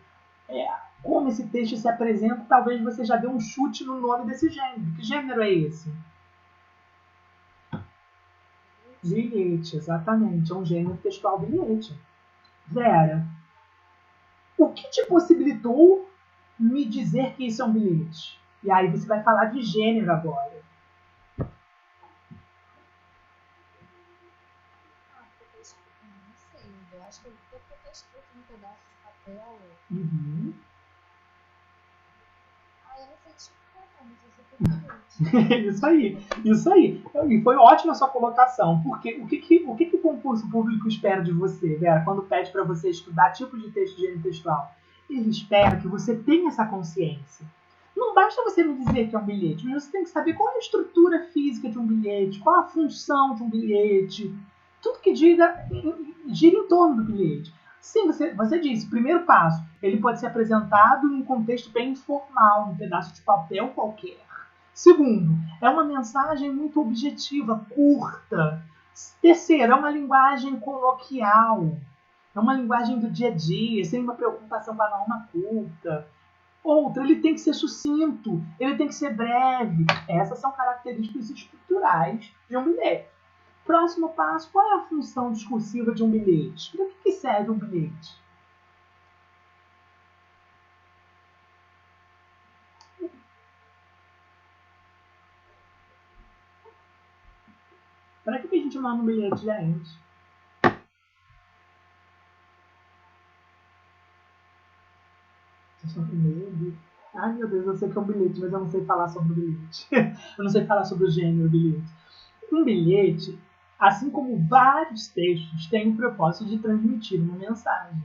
como esse texto se apresenta, talvez você já dê um chute no nome desse gênero. Que gênero é esse? Bilhete, exatamente. É um gênero textual bilhete. Vera, o que te possibilitou me dizer que isso é um bilhete? E aí você vai falar de gênero agora. Não sei, eu acho que depois que tá escrito num pedaço de papel. Uhum. Eu não sei explicar, não, mas eu sei que é bilhete. Isso aí, isso aí. E foi ótima a sua colocação. Porque o que o concurso público espera de você, Vera, quando pede para você estudar tipos de texto de gênero textual? Ele espera que você tenha essa consciência. Não basta você me dizer que é um bilhete, mas você tem que saber qual é a estrutura física de um bilhete, qual a função de um bilhete. Tudo que diga gira em torno do bilhete. Sim, você disse, primeiro passo, ele pode ser apresentado em um contexto bem informal, um pedaço de papel qualquer. Segundo, é uma mensagem muito objetiva, curta. Terceiro, é uma linguagem coloquial. É uma linguagem do dia a dia, sem uma preocupação com a norma culta. Outra, ele tem que ser sucinto, ele tem que ser breve. Essas são características estruturais de um bilhete. Próximo passo, qual é a função discursiva de um bilhete? Para que serve um bilhete? Para que a gente manda um bilhete, gente? Vocês estão com medo? Ai, meu Deus, eu sei que é um bilhete, mas eu não sei falar sobre o bilhete. Eu não sei falar sobre o gênero bilhete. Um bilhete, assim como vários textos, tem o propósito de transmitir uma mensagem.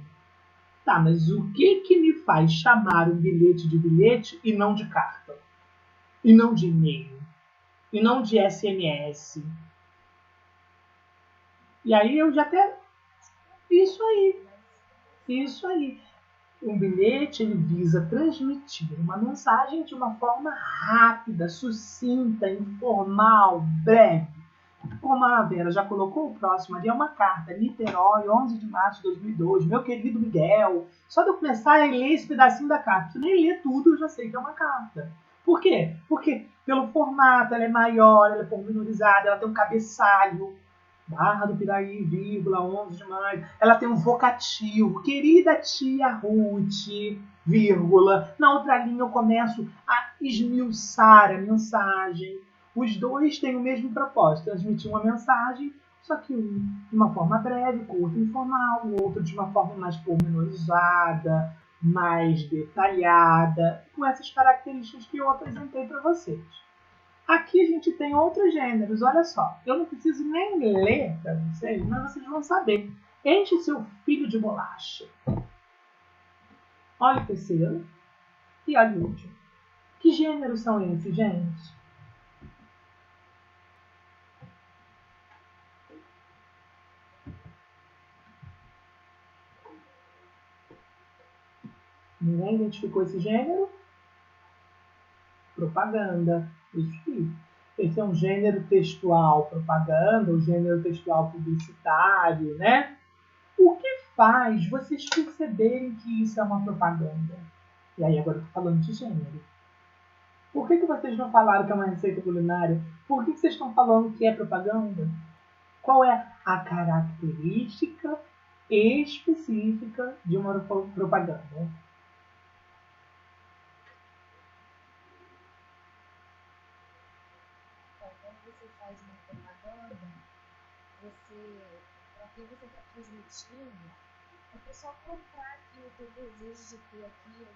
Tá, mas o que me faz chamar um bilhete de bilhete e não de carta? E não de e-mail? E não de SMS? E aí eu já até... Isso aí, isso aí. Um bilhete ele visa transmitir uma mensagem de uma forma rápida, sucinta, informal, breve. Como a Vera já colocou, o próximo ali é uma carta. Niterói, 11 de março de 2002. Meu querido Miguel. Só de eu começar a ler esse pedacinho da carta, se eu nem ler tudo, eu já sei que é uma carta. Por quê? Porque pelo formato, ela é maior, ela é pormenorizada, ela tem um cabeçalho. Barra do Piraí, vírgula, 11 de maio. Ela tem um vocativo. Querida tia Ruth, vírgula. Na outra linha eu começo a esmiuçar a mensagem. Os dois têm o mesmo propósito, transmitir uma mensagem, só que um de uma forma breve, curta e informal, o outro de uma forma mais pormenorizada, mais detalhada, com essas características que eu apresentei para vocês. Aqui a gente tem outros gêneros, olha só. Eu não preciso nem ler para vocês, mas vocês vão saber. Enche seu filho de bolacha. Olha o terceiro e olha o último. Que gêneros são esses, gente? Ninguém identificou esse gênero? Propaganda. Isso aí. Esse é um gênero textual propaganda, um gênero textual publicitário, né? O que faz vocês perceberem que isso é uma propaganda? E aí agora eu tô falando de gênero. Por que vocês não falaram que é uma receita culinária? Por que vocês estão falando que é propaganda? Qual é a característica específica de uma propaganda? Quando você faz uma propaganda, para quem você está transmitindo, a pessoa comprar aquilo, ter desejo de ter aquilo.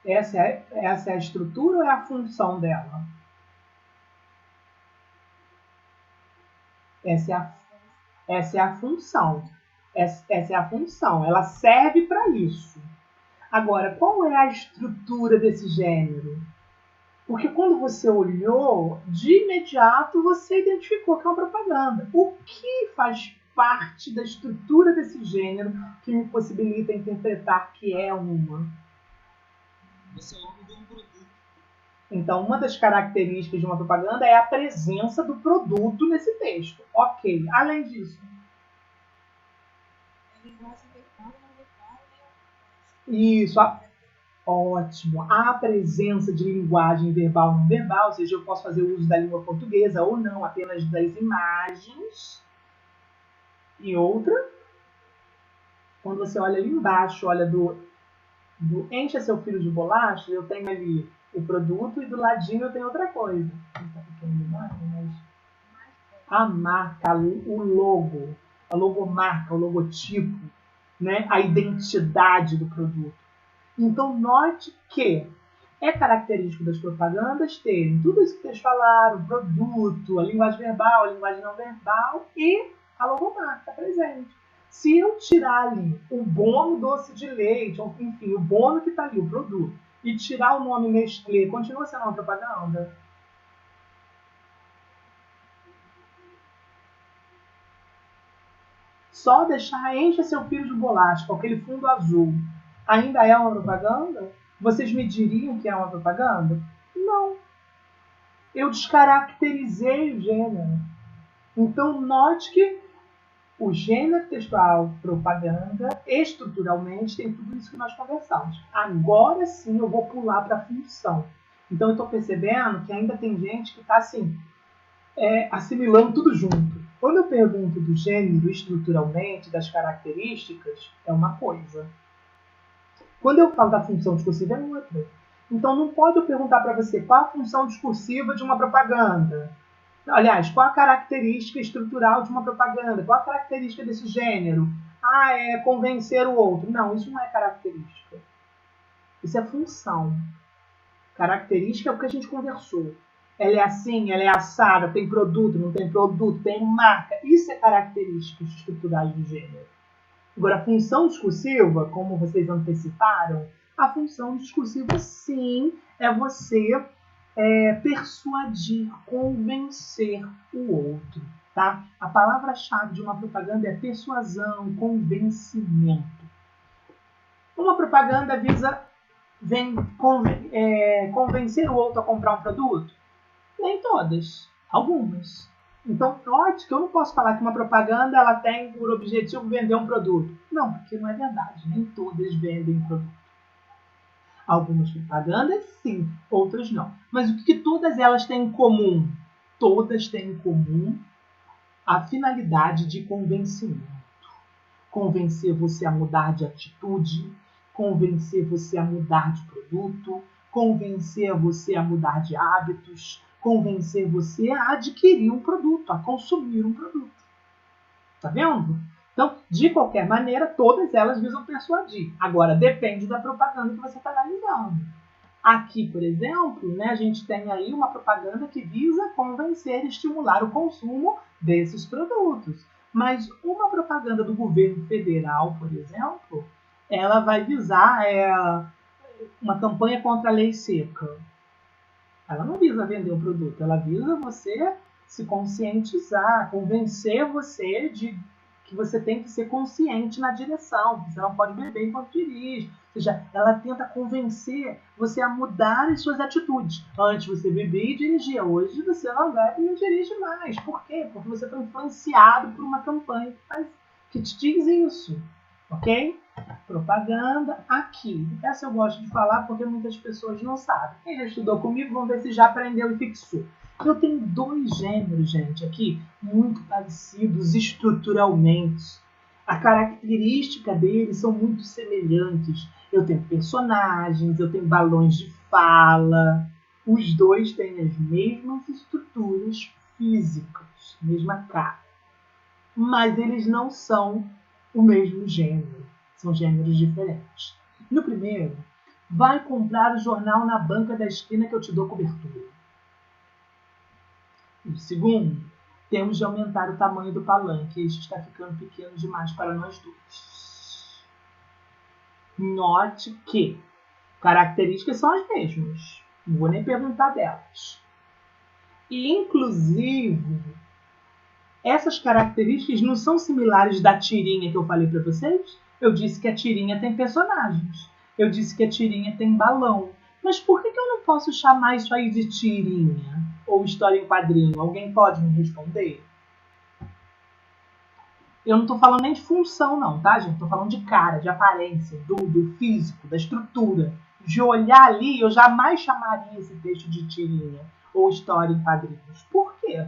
Essa é a estrutura ou é a função dela? Essa é a função. Essa é a função. Ela serve para isso. Agora, qual é a estrutura desse gênero? Porque quando você olhou, de imediato você identificou que é uma propaganda. O que faz parte da estrutura desse gênero que me possibilita interpretar que é uma? Você é o nome de um produto. Então, uma das características de uma propaganda é a presença do produto nesse texto. Ok. Além disso. Isso. Ótimo. A presença de linguagem verbal não verbal, ou seja, eu posso fazer uso da língua portuguesa ou não, apenas das imagens. E outra, quando você olha ali embaixo, olha do encha seu filho de bolacha, eu tenho ali o produto e do ladinho eu tenho outra coisa. A marca, o logo, a logomarca, o logotipo, né? A identidade do produto. Então, note que é característico das propagandas terem tudo isso que vocês falaram, o produto, a linguagem verbal, a linguagem não verbal e a logomarca presente. Se eu tirar ali o bono doce de leite, ou enfim, o bono que está ali, o produto, e tirar o nome Nestlé, continua sendo uma propaganda? Só deixar enche seu filho de bolacha com aquele fundo azul ainda é uma propaganda? Vocês me diriam que é uma propaganda? Não. Eu descaracterizei o gênero. Então, note que o gênero textual propaganda, estruturalmente, tem tudo isso que nós conversamos. Agora sim eu vou pular para a função. Então, eu estou percebendo que ainda tem gente que está assim, assimilando tudo junto. Quando eu pergunto do gênero estruturalmente, das características, é uma coisa. Quando eu falo da função discursiva, é outra. Então, não pode eu perguntar para você qual a função discursiva de uma propaganda. Aliás, qual a característica estrutural de uma propaganda? Qual a característica desse gênero? É convencer o outro. Não, isso não é característica. Isso é função. Característica é o que a gente conversou. Ela é assim, ela é assada, tem produto, não tem produto, tem marca. Isso é características estruturais do gênero. Agora, a função discursiva, como vocês anteciparam, a função discursiva, sim, é você persuadir, convencer o outro. Tá? A palavra-chave de uma propaganda é persuasão, convencimento. Uma propaganda visa convencer o outro a comprar um produto? Nem todas, algumas. Então, note que eu não posso falar que uma propaganda ela tem por objetivo vender um produto. Não, porque não é verdade. Nem todas vendem produto. Algumas propagandas, sim, outras não. Mas o que todas elas têm em comum? Todas têm em comum a finalidade de convencimento. Convencer você a mudar de atitude, convencer você a mudar de produto, convencer você a mudar de hábitos, convencer você a adquirir um produto, a consumir um produto. Tá vendo? Então, de qualquer maneira, todas elas visam persuadir. Agora, depende da propaganda que você está analisando. Aqui, por exemplo, né, a gente tem aí uma propaganda que visa convencer e estimular o consumo desses produtos. Mas uma propaganda do governo federal, por exemplo, ela vai visar uma campanha contra a lei seca. Ela não visa vender um produto, ela visa você se conscientizar, convencer você de que você tem que ser consciente na direção, que você não pode beber enquanto dirige. Ou seja, ela tenta convencer você a mudar as suas atitudes. Antes você bebia e dirigia, hoje você não bebe e não dirige mais. Por quê? Porque você foi influenciado por uma campanha que te diz isso. Ok? Propaganda aqui. Essa eu gosto de falar porque muitas pessoas não sabem. Quem já estudou comigo, vamos ver se já aprendeu e fixou. Eu tenho dois gêneros, gente, aqui, muito parecidos estruturalmente. A característica deles são muito semelhantes. Eu tenho personagens, eu tenho balões de fala. Os dois têm as mesmas estruturas físicas, mesma cara. Mas eles não são o mesmo gênero. São gêneros diferentes. No primeiro, vai comprar o jornal na banca da esquina que eu te dou cobertura. No segundo, temos de aumentar o tamanho do palanque. Este está ficando pequeno demais para nós dois. Note que características são as mesmas. Não vou nem perguntar delas. E, inclusive, essas características não são similares da tirinha que eu falei para vocês? Eu disse que a tirinha tem personagens. Eu disse que a tirinha tem balão. Mas por que eu não posso chamar isso aí de tirinha? Ou história em quadrinho? Alguém pode me responder? Eu não estou falando nem de função não, tá, gente? Estou falando de cara, de aparência, do físico, da estrutura. De olhar ali, eu jamais chamaria esse texto de tirinha ou história em quadrinhos. Por quê?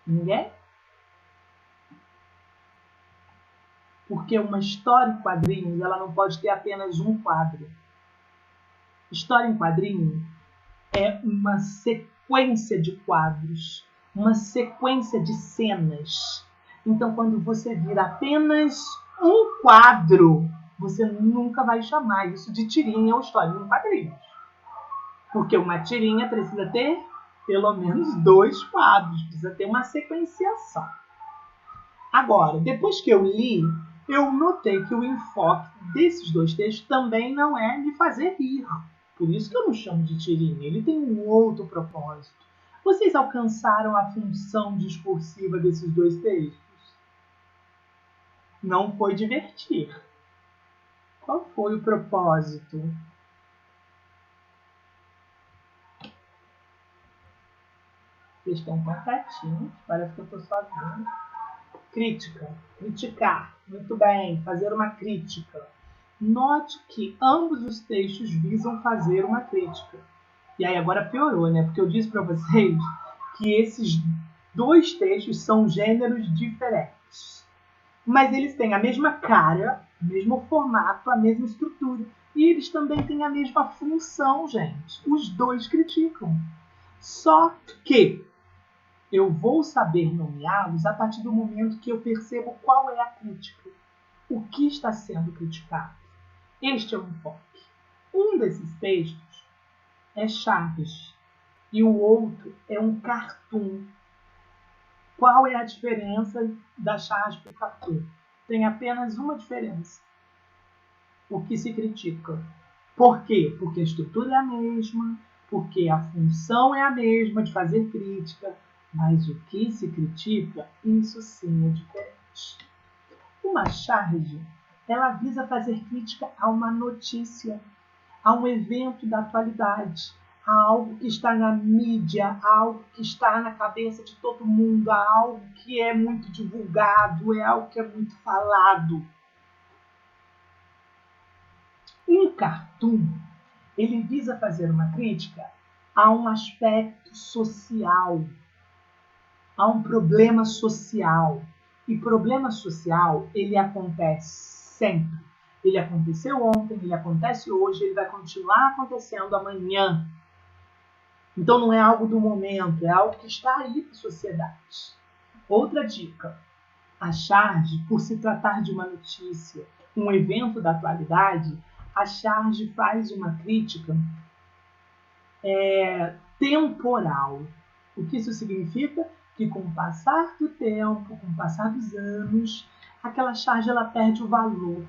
Ninguém? Porque uma história em quadrinhos, ela não pode ter apenas um quadro. História em quadrinho é uma sequência de quadros, uma sequência de cenas. Então, quando você vira apenas um quadro, você nunca vai chamar isso de tirinha ou história em quadrinhos. Porque uma tirinha precisa ter pelo menos 2 quadros, precisa ter uma sequenciação. Agora, depois que eu li, eu notei que o enfoque desses 2 textos também não é me fazer rir. Por isso que eu não chamo de tirinha, ele tem um outro propósito. Vocês alcançaram a função discursiva desses 2 textos? Não foi divertir. Qual foi o propósito? Vocês estão tão quietinhos, parece que eu estou sozinha. Crítica, criticar, muito bem, fazer uma crítica. Note que ambos os textos visam fazer uma crítica. E aí agora piorou, né? Porque eu disse para vocês que esses 2 textos são gêneros diferentes. Mas eles têm a mesma cara, o mesmo formato, a mesma estrutura. E eles também têm a mesma função, gente. Os 2 criticam. Só que eu vou saber nomeá-los a partir do momento que eu percebo qual é a crítica. O que está sendo criticado. Este é o enfoque. Um desses textos é Charges e o outro é um cartoon. Qual é a diferença da Charges para o cartoon? Tem apenas uma diferença. O que se critica. Por quê? Porque a estrutura é a mesma, porque a função é a mesma de fazer crítica, mas o que se critica, isso sim é diferente. Uma charge, ela visa fazer crítica a uma notícia, a um evento da atualidade, a algo que está na mídia, a algo que está na cabeça de todo mundo, a algo que é muito divulgado, é algo que é muito falado. Um cartoon, ele visa fazer uma crítica a um aspecto social, a um problema social. E problema social, ele acontece sempre. Ele aconteceu ontem, ele acontece hoje, ele vai continuar acontecendo amanhã. Então não é algo do momento, é algo que está aí para a sociedade. Outra dica. A charge, por se tratar de uma notícia, um evento da atualidade, a charge faz uma crítica temporal. O que isso significa? Que com o passar do tempo, com o passar dos anos, aquela charge ela perde o valor,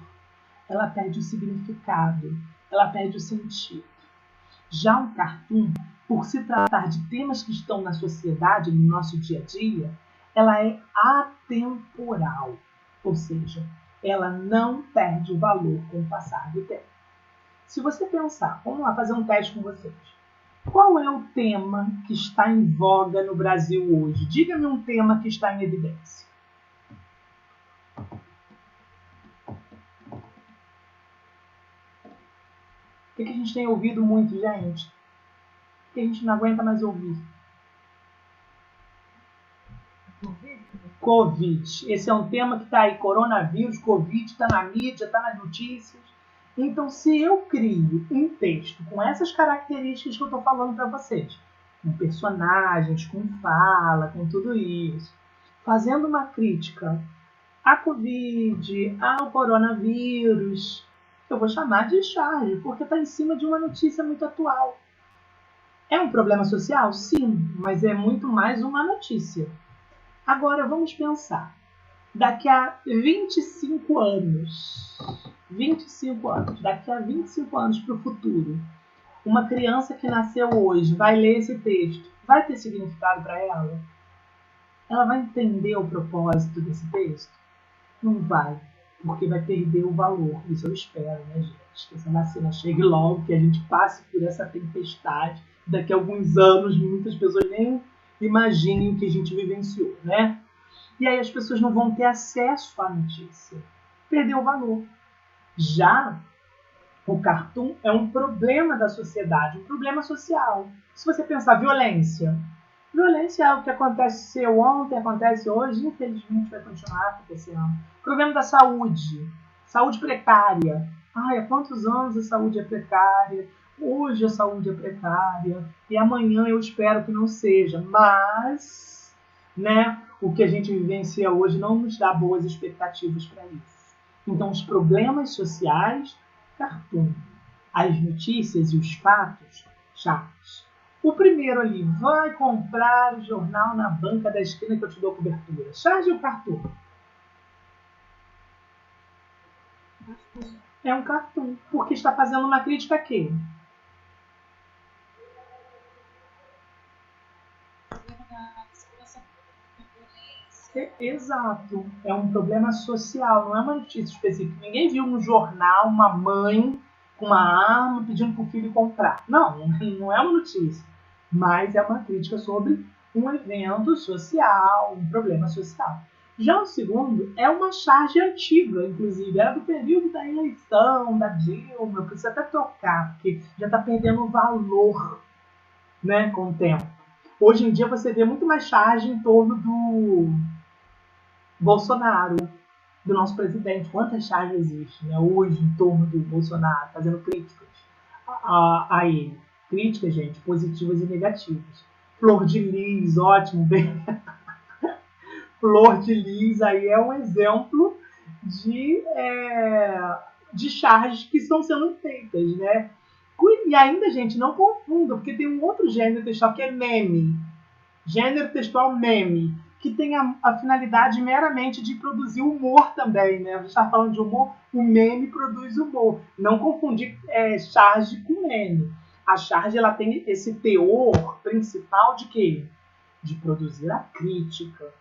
ela perde o significado, ela perde o sentido. Já um cartoon, por se tratar de temas que estão na sociedade, no nosso dia a dia, ela é atemporal, ou seja, ela não perde o valor com o passar do tempo. Se você pensar, vamos lá fazer um teste com vocês. Qual é o tema que está em voga no Brasil hoje? Diga-me um tema que está em evidência. O que a gente tem ouvido muito, gente? O que a gente não aguenta mais ouvir? Covid. Esse é um tema que está aí. Coronavírus, Covid, está na mídia, está nas notícias. Então, se eu crio um texto com essas características que eu estou falando para vocês, com personagens, com fala, com tudo isso, fazendo uma crítica à Covid, ao coronavírus, eu vou chamar de charge, porque está em cima de uma notícia muito atual. É um problema social? Sim, mas é muito mais uma notícia. Agora, vamos pensar. Daqui a 25 anos, daqui a 25 anos para o futuro, uma criança que nasceu hoje vai ler esse texto, vai ter significado para ela? Ela vai entender o propósito desse texto? Não vai. porque vai perder o valor. Isso eu espero, né, gente? Que essa vacina chegue logo, que a gente passe por essa tempestade. Daqui a alguns anos, muitas pessoas nem imaginem o que a gente vivenciou, né? E aí as pessoas não vão ter acesso à notícia. Perdeu o valor. Já o cartoon é um problema da sociedade, um problema social. Se você pensar violência, violência é algo que aconteceu ontem, acontece hoje, infelizmente vai continuar acontecendo. Problema da saúde, saúde precária. Ai, há quantos anos a saúde é precária? Hoje a saúde é precária e amanhã eu espero que não seja, mas, né, o que a gente vivencia hoje não nos dá boas expectativas para isso. Então, os problemas sociais, cartoon. As notícias e os fatos, chatos. O primeiro ali, vai comprar o jornal na banca da esquina que eu te dou cobertura. Charge ou cartoon? É um cartoon, porque está fazendo uma crítica a quê? Exato. É um problema social, não é uma notícia específica. Ninguém viu no jornal uma mãe com uma arma pedindo para o filho comprar. Não, não é uma notícia. Mas é uma crítica sobre um evento social, um problema social. Já o segundo é uma charge antiga, inclusive. Era do período da eleição, da Dilma. Eu preciso até trocar, porque já está perdendo valor, né, com o tempo. Hoje em dia você vê muito mais charge em torno do Bolsonaro, do nosso presidente. Quantas charges existem, né, hoje em torno do Bolsonaro, fazendo críticas a ele. Críticas, gente, positivas e negativas. Flor de Lis, ótimo, bem. Flor de Lis aí é um exemplo de charges que estão sendo feitas, né? E ainda, gente, não confunda, porque tem um outro gênero textual que é meme. Gênero textual meme, que tem a finalidade meramente de produzir humor também, né? A gente está falando de humor, o meme produz humor. Não confundir charge com meme. A charge ela tem esse teor principal de quê? De produzir a crítica.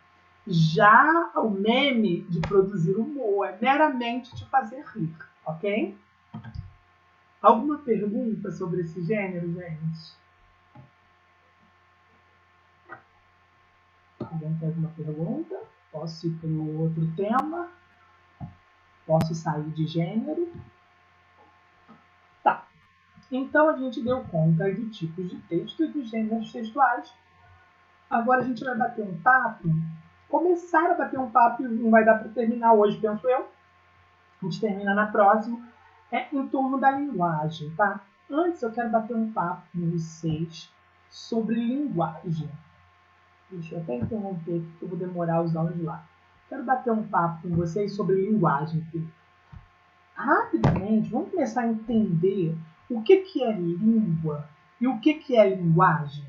Já o meme de produzir humor é meramente de fazer rir, ok? Alguma pergunta sobre esse gênero, gente? Alguém tem alguma pergunta? Posso ir para o outro tema? Posso sair de gênero? Tá. Então a gente deu conta aí dos tipos de texto e dos gêneros textuais. Agora a gente vai bater um papo. Começar a bater um papo, não vai dar para terminar hoje, penso eu. A gente termina na próxima. Em torno da linguagem, tá? Antes eu quero bater um papo com vocês sobre linguagem. Deixa eu até interromper aqui, que eu vou demorar os áudios lá. Quero bater um papo com vocês sobre linguagem. Rapidamente, vamos começar a entender o que é língua e o que é linguagem.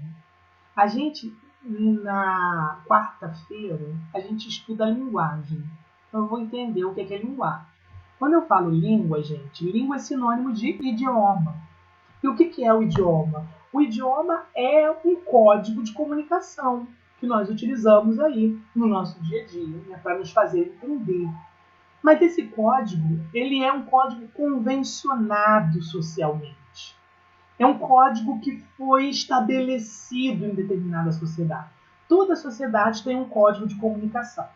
A gente, na quarta-feira, a gente estuda a linguagem. Então eu vou entender o que é linguagem. Quando eu falo língua, gente, língua é sinônimo de idioma. E o que é o idioma? O idioma é um código de comunicação que nós utilizamos aí no nosso dia a dia, né, para nos fazer entender. Mas esse código, ele é um código convencionado socialmente. É um código que foi estabelecido em determinada sociedade. Toda sociedade tem um código de comunicação.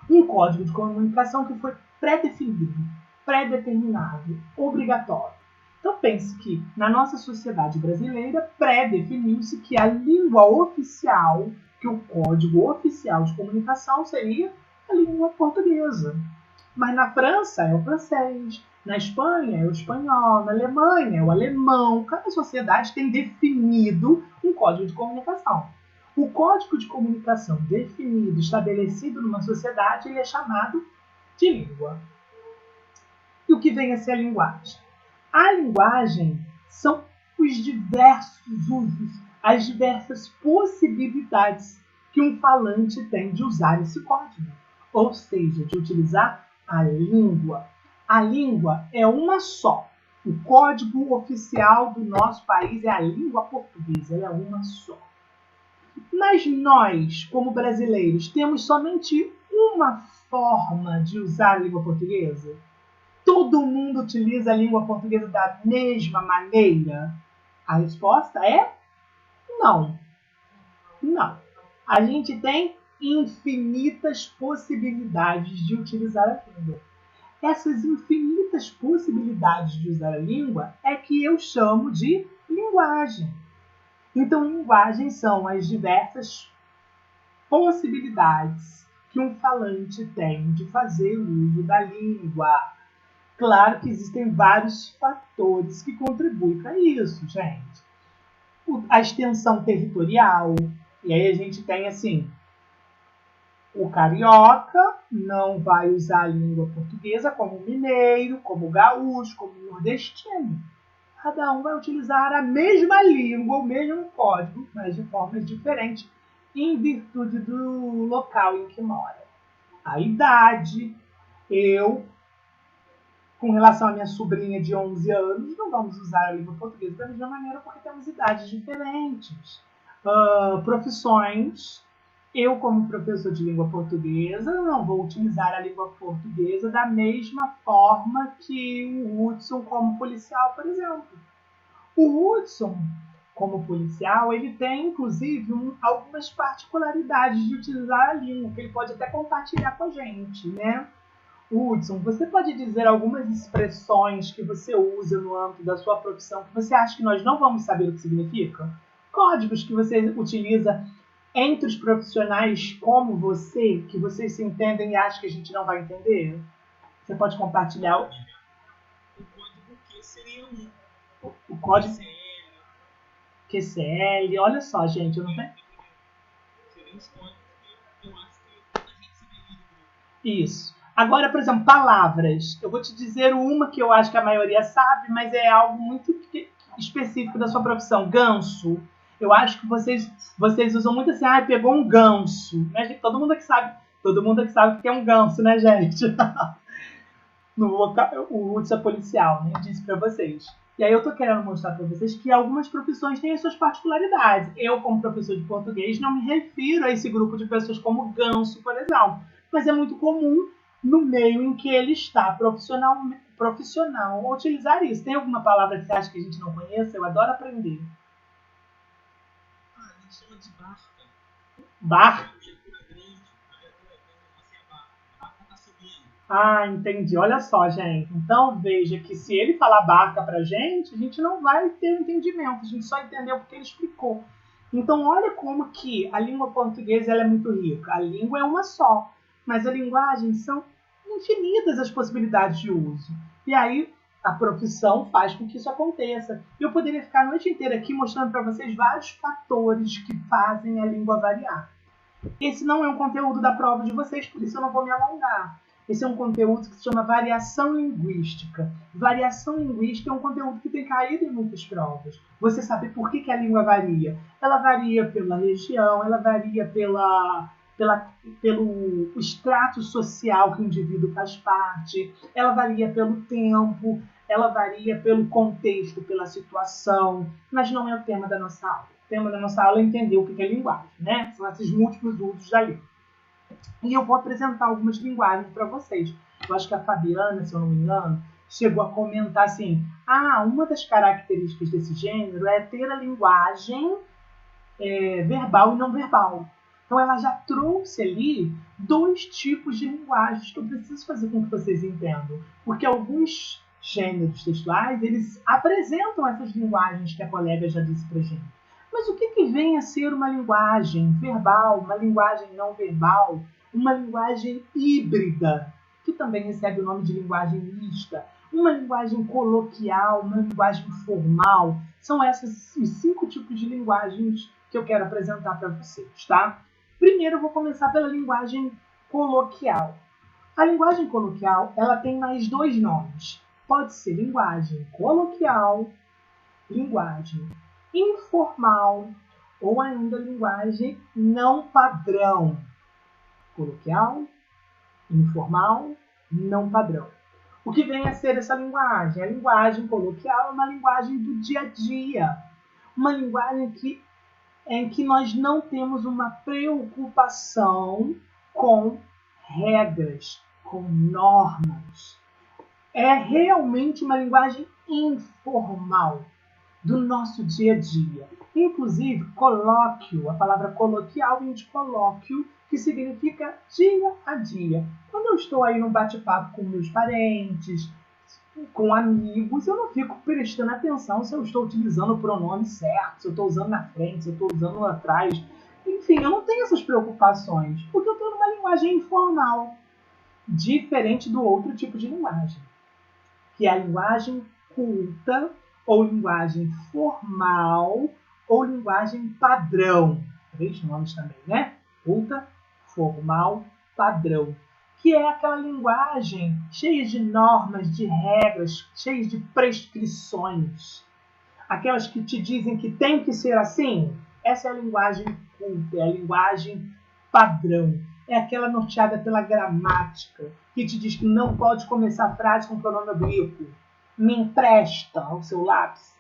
Um código de comunicação que foi pré-definido, pré-determinado, obrigatório. Então pense que na nossa sociedade brasileira pré-definiu-se que a língua oficial, que o código oficial de comunicação seria a língua portuguesa. Mas na França é o francês, na Espanha é o espanhol, na Alemanha é o alemão. Cada sociedade tem definido um código de comunicação. O código de comunicação definido, estabelecido numa sociedade, ele é chamado de língua. E o que vem a ser a linguagem? A linguagem são os diversos usos, as diversas possibilidades que um falante tem de usar esse código, ou seja, de utilizar a língua. A língua é uma só. O código oficial do nosso país é a língua portuguesa, ela é uma só. Mas nós, como brasileiros, temos somente uma forma de usar a língua portuguesa? Todo mundo utiliza a língua portuguesa da mesma maneira? A resposta é não. Não. A gente tem infinitas possibilidades de utilizar a língua. Essas infinitas possibilidades de usar a língua é que eu chamo de linguagem. Então, linguagem são as diversas possibilidades que um falante tem de fazer uso da língua. Claro que existem vários fatores que contribuem para isso, gente. A extensão territorial, e aí a gente tem assim, o carioca não vai usar a língua portuguesa como o mineiro, como o gaúcho, como o nordestino. Cada um vai utilizar a mesma língua, o mesmo código, mas de formas diferentes, em virtude do local em que mora. A idade, com relação à minha sobrinha de 11 anos, não vamos usar a língua portuguesa da mesma maneira porque temos idades diferentes. Profissões, eu como professor de língua portuguesa não vou utilizar a língua portuguesa da mesma forma que o Hudson como policial, por exemplo. O Hudson, como policial, ele tem, inclusive, algumas particularidades de utilizar a língua, que ele pode até compartilhar com a gente, né? Hudson, você pode dizer algumas expressões que você usa no âmbito da sua profissão que você acha que nós não vamos saber o que significa? Códigos que você utiliza entre os profissionais como você, que vocês se entendem e acham que a gente não vai entender? Você pode compartilhar O código Q seria o código QCL. Olha só, gente, eu não tenho... Seriam os códigos que eu acho que a gente saberia do grupo. Isso. Agora, por exemplo, palavras. Eu vou te dizer uma que eu acho que a maioria sabe, mas é algo muito específico da sua profissão. Ganso. Eu acho que vocês usam muito assim, pegou um ganso. Mas todo mundo aqui sabe o que é um ganso, né, gente? No local, o Hudson é policial, né? Disse para vocês. E aí eu tô querendo mostrar para vocês que algumas profissões têm as suas particularidades. Eu, como professor de português, não me refiro a esse grupo de pessoas como ganso, por exemplo. Mas é muito comum no meio em que ele está profissional utilizar isso. Tem alguma palavra que você acha que a gente não conhece? Eu adoro aprender. A gente chama de barca. Barca? A viatura grande, você é barca. A barca tá subindo. Entendi. Olha só, gente. Então, veja que se ele falar barca pra gente, a gente não vai ter um entendimento. A gente só entendeu porque ele explicou. Então, olha como que a língua portuguesa ela é muito rica. A língua é uma só, mas a linguagem são infinitas as possibilidades de uso. E aí, a profissão faz com que isso aconteça. Eu poderia ficar a noite inteira aqui mostrando para vocês vários fatores que fazem a língua variar. Esse não é um conteúdo da prova de vocês, por isso eu não vou me alongar. Esse é um conteúdo que se chama variação linguística. Variação linguística é um conteúdo que tem caído em muitas provas. Você sabe por que a língua varia? Ela varia pela região, ela varia pelo extrato social que o indivíduo faz parte, ela varia pelo tempo, ela varia pelo contexto, pela situação, mas não é o tema da nossa aula. O tema da nossa aula é entender o que é linguagem, né? São esses múltiplos usos da língua. E eu vou apresentar algumas linguagens para vocês. Eu acho que a Fabiana, se eu não me engano, chegou a comentar assim, uma das características desse gênero é ter a linguagem verbal e não verbal. Então ela já trouxe ali 2 tipos de linguagens que eu preciso fazer com que vocês entendam. Porque alguns gêneros textuais, eles apresentam essas linguagens que a colega já disse pra gente. Mas o que vem a ser uma linguagem verbal, uma linguagem não verbal, uma linguagem híbrida, que também recebe o nome de linguagem mista, uma linguagem coloquial, uma linguagem formal? São esses os 5 tipos de linguagens que eu quero apresentar para vocês, tá? Primeiro eu vou começar pela linguagem coloquial. A linguagem coloquial, ela tem mais 2 nomes. Pode ser linguagem coloquial, linguagem informal ou ainda linguagem não padrão. Coloquial, informal, não padrão. O que vem a ser essa linguagem? A linguagem coloquial é uma linguagem do dia a dia. Uma linguagem em que nós não temos uma preocupação com regras, com normas. É realmente uma linguagem informal do nosso dia a dia. Inclusive, colóquio, a palavra coloquial vem de colóquio, que significa dia a dia. Quando eu estou aí num bate-papo com meus parentes, com amigos, eu não fico prestando atenção se eu estou utilizando o pronome certo, se eu estou usando na frente, se eu estou usando lá atrás. Enfim, eu não tenho essas preocupações, porque eu estou numa linguagem informal, diferente do outro tipo de linguagem, que é a linguagem culta, ou linguagem formal, ou linguagem padrão. 3 nomes também, né? Culta, formal, padrão. Que é aquela linguagem cheia de normas, de regras, cheia de prescrições. Aquelas que te dizem que tem que ser assim. Essa é a linguagem culta, é a linguagem padrão. É aquela norteada pela gramática, que te diz que não pode começar a frase com pronome oblíquo. Me empresta o seu lápis.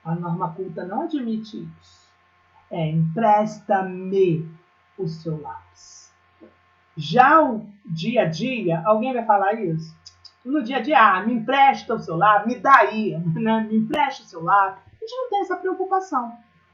A norma culta não admite isso. É empresta-me o seu lápis. Já o dia a dia, alguém vai falar isso? No dia a dia, me empresta o seu lápis, me dá aí, né? Me empresta o seu lápis. A gente não tem essa preocupação.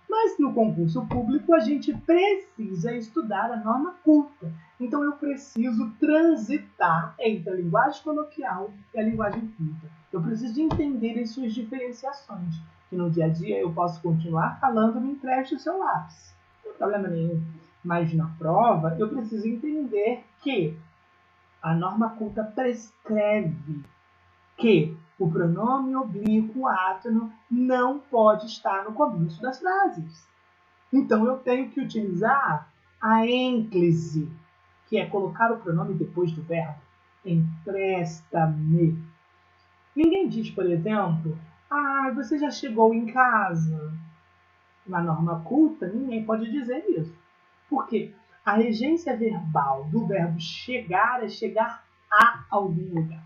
Mas no concurso público a gente precisa estudar a norma culta. Então eu preciso transitar entre a linguagem coloquial e a linguagem culta. Eu preciso entender as suas diferenciações. Que no dia a dia eu posso continuar falando, me empreste o seu lápis. Não tem problema nenhum. Mas na prova eu preciso entender que a norma culta prescreve que o pronome oblíquo átono não pode estar no começo das frases. Então eu tenho que utilizar a ênclise, que é colocar o pronome depois do verbo. Empresta-me. Ninguém diz, por exemplo, você já chegou em casa. Na norma culta, ninguém pode dizer isso. Por quê? A regência verbal do verbo chegar é chegar a algum lugar.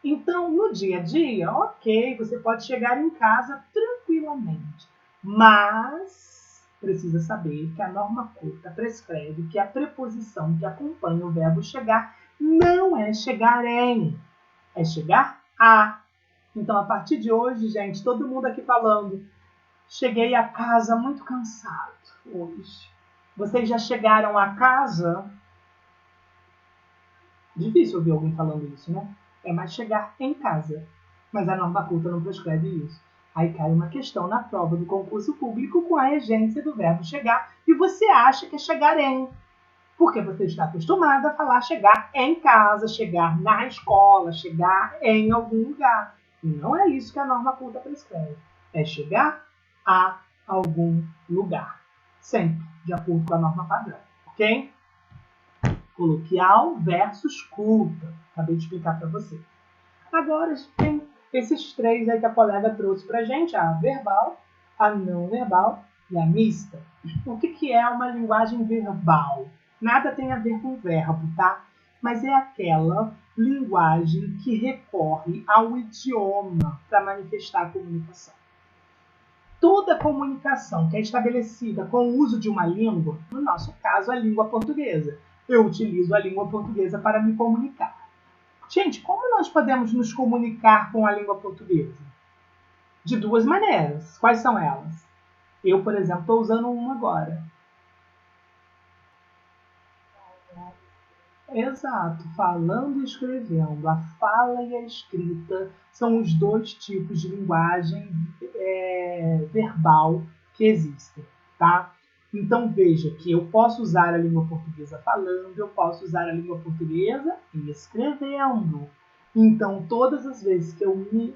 Então, no dia a dia, ok, você pode chegar em casa tranquilamente. Mas precisa saber que a norma culta prescreve que a preposição que acompanha o verbo chegar não é chegar em, é chegar a. Então, a partir de hoje, gente, todo mundo aqui falando, cheguei a casa muito cansado hoje. Vocês já chegaram a casa? Difícil ouvir alguém falando isso, né? É mais chegar em casa. Mas a norma culta não prescreve isso. Aí cai uma questão na prova do concurso público com a regência do verbo chegar e você acha que é chegar em. Porque você está acostumado a falar chegar em casa, chegar na escola, chegar em algum lugar. E não é isso que a norma culta prescreve. É chegar a algum lugar. Sempre de acordo com a norma padrão. Ok? Coloquial versus culta. Acabei de explicar para você. Agora a gente tem esses 3 aí que a colega trouxe para a gente. A verbal, a não verbal e a mista. O que é uma linguagem verbal? Nada tem a ver com verbo, tá? Mas é aquela linguagem que recorre ao idioma para manifestar a comunicação. Toda comunicação que é estabelecida com o uso de uma língua, no nosso caso a língua portuguesa, eu utilizo a língua portuguesa para me comunicar. Gente, como nós podemos nos comunicar com a língua portuguesa? De 2 maneiras. Quais são elas? Eu, por exemplo, estou usando uma agora. Exato, falando e escrevendo. A fala e a escrita são os 2 tipos de linguagem verbal que existem, tá? Então veja que eu posso usar a língua portuguesa falando, eu posso usar a língua portuguesa escrevendo. Então todas as vezes que eu me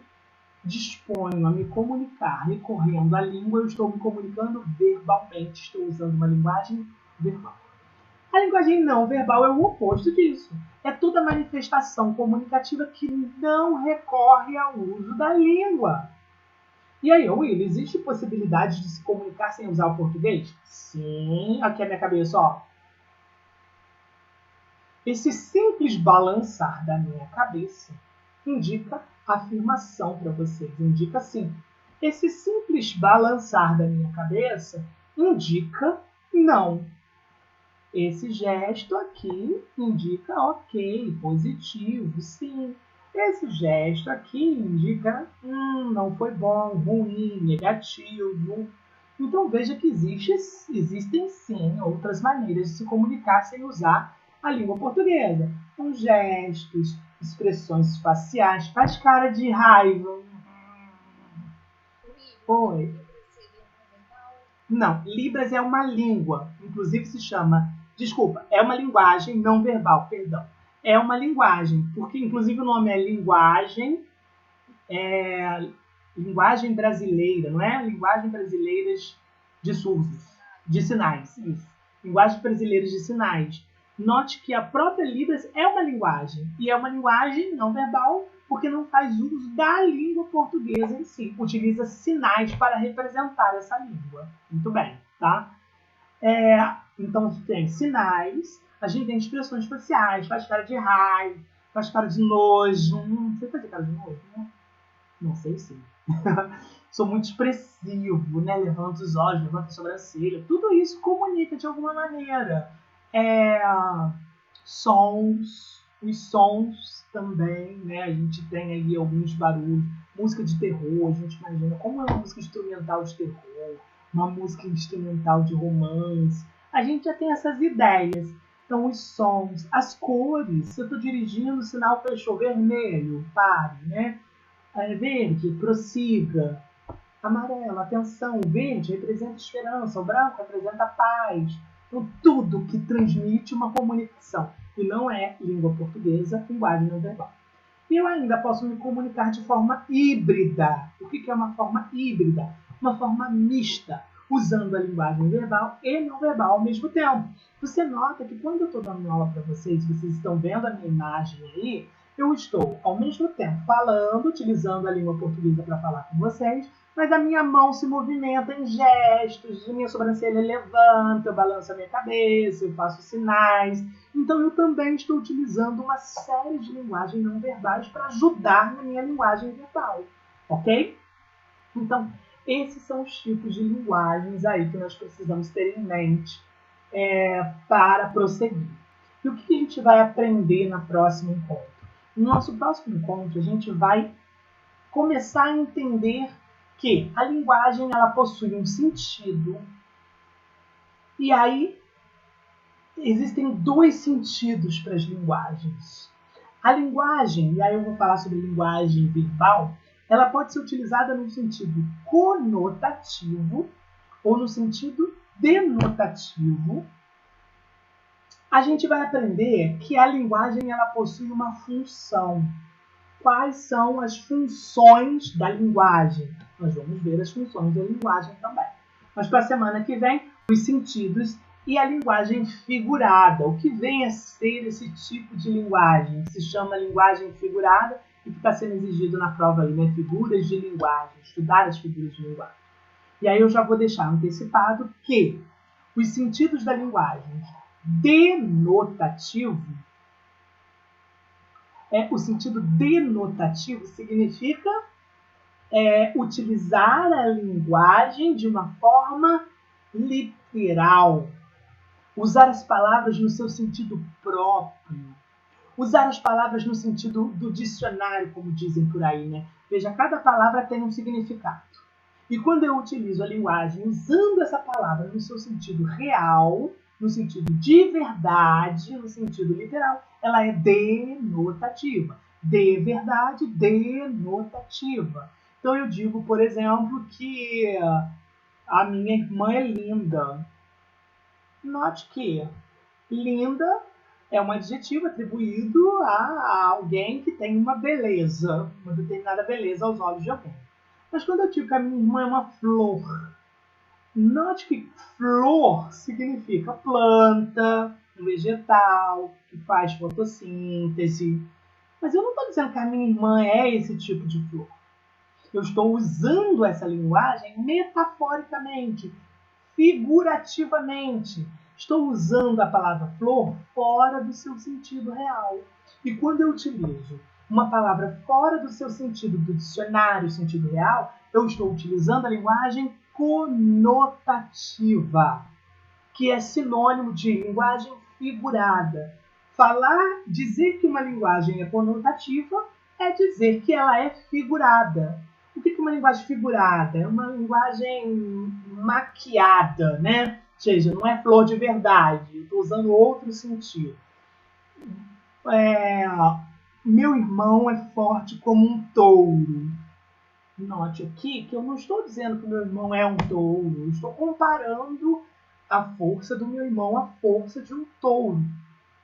disponho a me comunicar recorrendo à língua, eu estou me comunicando verbalmente, estou usando uma linguagem verbal. A linguagem não verbal é o oposto disso. É toda manifestação comunicativa que não recorre ao uso da língua. E aí, Will, existe possibilidade de se comunicar sem usar o português? Sim, aqui é a minha cabeça, ó. Esse simples balançar da minha cabeça indica afirmação para vocês. Indica sim. Esse simples balançar da minha cabeça indica não. Esse gesto aqui indica ok, positivo, sim. Esse gesto aqui indica não foi bom, ruim, negativo. Então veja que existem sim outras maneiras de se comunicar sem usar a língua portuguesa. Com gestos, expressões faciais, faz cara de raiva. Oi. Não, Libras é uma língua, inclusive se chama, desculpa, é uma linguagem não verbal, perdão. É uma linguagem, porque inclusive o nome é linguagem brasileira, não é? Linguagem brasileiras de surdos, de sinais, isso. Linguagem brasileiras de sinais. Note que a própria Libras é uma linguagem, e é uma linguagem não verbal, porque não faz uso da língua portuguesa em si. Utiliza sinais para representar essa língua. Muito bem, tá? Então, tem sinais, a gente tem expressões faciais, faz cara de raiva, faz cara de nojo. Você faz cara de nojo, né? Não sei sim. Sou muito expressivo, né? Levanto os olhos, levanto a sobrancelha. Tudo isso comunica de alguma maneira. Os sons também, né? A gente tem aí alguns barulhos. Música de terror, a gente imagina como é uma música instrumental de terror, uma música instrumental de romance. A gente já tem essas ideias. Então, os sons, as cores. Se eu estou dirigindo, o sinal fechou vermelho, pare, né? Verde, prossiga. Amarelo, atenção. Verde representa esperança. O branco representa paz. Então, tudo que transmite uma comunicação. E não é língua portuguesa, linguagem não verbal. E eu ainda posso me comunicar de forma híbrida. O que é uma forma híbrida? Uma forma mista, usando a linguagem verbal e não verbal ao mesmo tempo. Você nota que quando eu estou dando aula para vocês estão vendo a minha imagem aí, eu estou, ao mesmo tempo, falando, utilizando a língua portuguesa para falar com vocês, mas a minha mão se movimenta em gestos, a minha sobrancelha levanta, eu balanço a minha cabeça, eu faço sinais. Então, eu também estou utilizando uma série de linguagens não verbais para ajudar na minha linguagem verbal, ok? Então, esses são os tipos de linguagens aí que nós precisamos ter em mente para prosseguir. E o que a gente vai aprender no próximo encontro? No nosso próximo encontro, a gente vai começar a entender que a linguagem ela possui um sentido. E aí, existem dois sentidos para as linguagens. A linguagem, e aí eu vou falar sobre linguagem verbal, ela pode ser utilizada no sentido conotativo ou no sentido denotativo. A gente vai aprender que a linguagem ela possui uma função. Quais são as funções da linguagem? Nós vamos ver as funções da linguagem também. Mas para a semana que vem, os sentidos e a linguagem figurada. O que vem a ser esse tipo de linguagem? Se chama linguagem figurada e que está sendo exigido na prova aí, né? Figuras de linguagem, estudar as figuras de linguagem. E aí eu já vou deixar antecipado que os sentidos da linguagem denotativo, o sentido denotativo significa utilizar a linguagem de uma forma literal, usar as palavras no seu sentido próprio, usar as palavras no sentido do dicionário, como dizem por aí, né? Veja, cada palavra tem um significado. E quando eu utilizo a linguagem usando essa palavra no seu sentido real, no sentido de verdade, no sentido literal, ela é denotativa. De verdade, denotativa. Então eu digo, por exemplo, que a minha irmã é linda. Note que linda é um adjetivo atribuído a alguém que tem uma beleza, uma determinada beleza aos olhos de alguém. Mas quando eu digo que a minha irmã é uma flor, note que flor significa planta, um vegetal, que faz fotossíntese. Mas eu não estou dizendo que a minha irmã é esse tipo de flor. Eu estou usando essa linguagem metaforicamente, figurativamente. Estou usando a palavra flor fora do seu sentido real. E quando eu utilizo uma palavra fora do seu sentido do dicionário, sentido real, eu estou utilizando a linguagem conotativa, que é sinônimo de linguagem figurada. Dizer que uma linguagem é conotativa é dizer que ela é figurada. O que é uma linguagem figurada? É uma linguagem maquiada, né? Ou seja, não é flor de verdade. Estou usando outro sentido. Meu irmão é forte como um touro. Note aqui que eu não estou dizendo que meu irmão é um touro. Eu estou comparando a força do meu irmão à força de um touro.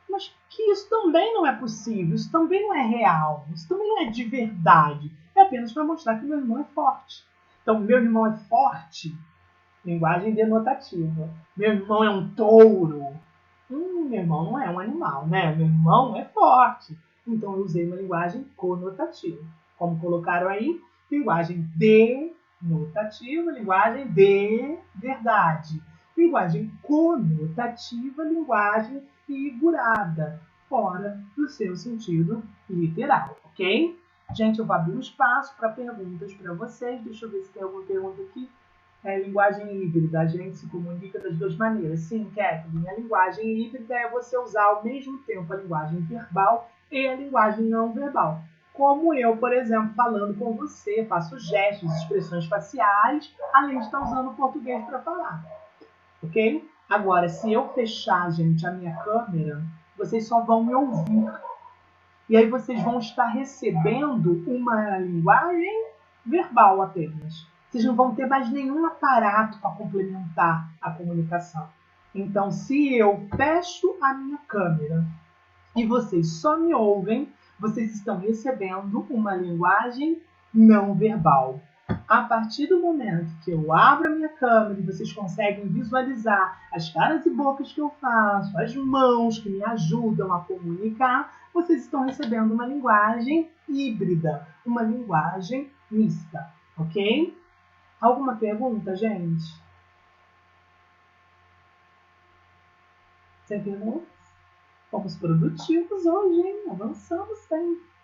Mas que isso também não é possível, isso também não é real, isso também não é de verdade. É apenas para mostrar que meu irmão é forte. Então, meu irmão é forte, linguagem denotativa. Meu irmão é um touro. Meu irmão não é um animal, né? Meu irmão é forte. Então, eu usei uma linguagem conotativa. Como colocaram aí, linguagem denotativa, linguagem de verdade. Linguagem conotativa, linguagem figurada, fora do seu sentido literal, ok? Gente, eu vou abrir um espaço para perguntas para vocês. Deixa eu ver se tem alguma pergunta aqui. Linguagem híbrida, a gente se comunica das duas maneiras. Sim, Kathleen, a linguagem híbrida é você usar ao mesmo tempo a linguagem verbal e a linguagem não verbal. Como eu, por exemplo, falando com você, faço gestos, expressões faciais, além de estar usando o português para falar. Ok? Agora, se eu fechar, gente, a minha câmera, vocês só vão me ouvir. E aí vocês vão estar recebendo uma linguagem verbal apenas. Vocês não vão ter mais nenhum aparato para complementar a comunicação. Então, se eu fecho a minha câmera e vocês só me ouvem, vocês estão recebendo uma linguagem não verbal. A partir do momento que eu abro a minha câmera e vocês conseguem visualizar as caras e bocas que eu faço, as mãos que me ajudam a comunicar, vocês estão recebendo uma linguagem híbrida, uma linguagem mista, ok? Alguma pergunta, gente? Sem perguntas? Fomos produtivos hoje, hein? Avançamos sempre.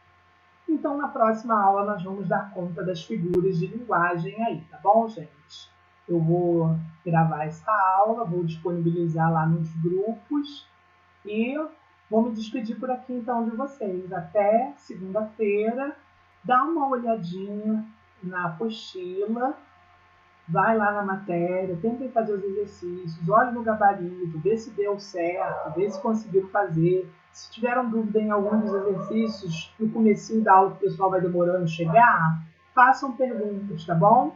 Então, na próxima aula, nós vamos dar conta das figuras de linguagem aí, tá bom, gente? Eu vou gravar essa aula, vou disponibilizar lá nos grupos e vou me despedir por aqui, então, de vocês. Até segunda-feira. Dá uma olhadinha na apostila, vai lá na matéria, tentem fazer os exercícios, olhe no gabarito, vê se deu certo, vê se conseguiram fazer. Se tiveram dúvida em algum dos exercícios, no comecinho da aula que o pessoal vai demorando chegar, façam perguntas, tá bom?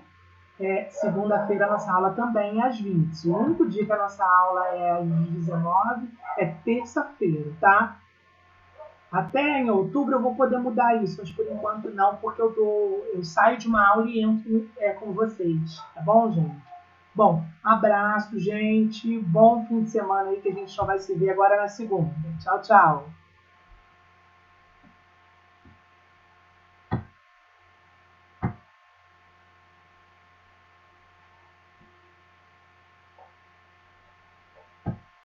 Segunda-feira a nossa aula também é às 20. O único dia que a nossa aula é às 19 é terça-feira, tá? Até em outubro eu vou poder mudar isso, mas por enquanto não, porque eu saio de uma aula e entro com vocês, tá bom, gente? Bom, abraço, gente. Bom fim de semana aí, que a gente só vai se ver agora na segunda. Tchau, tchau.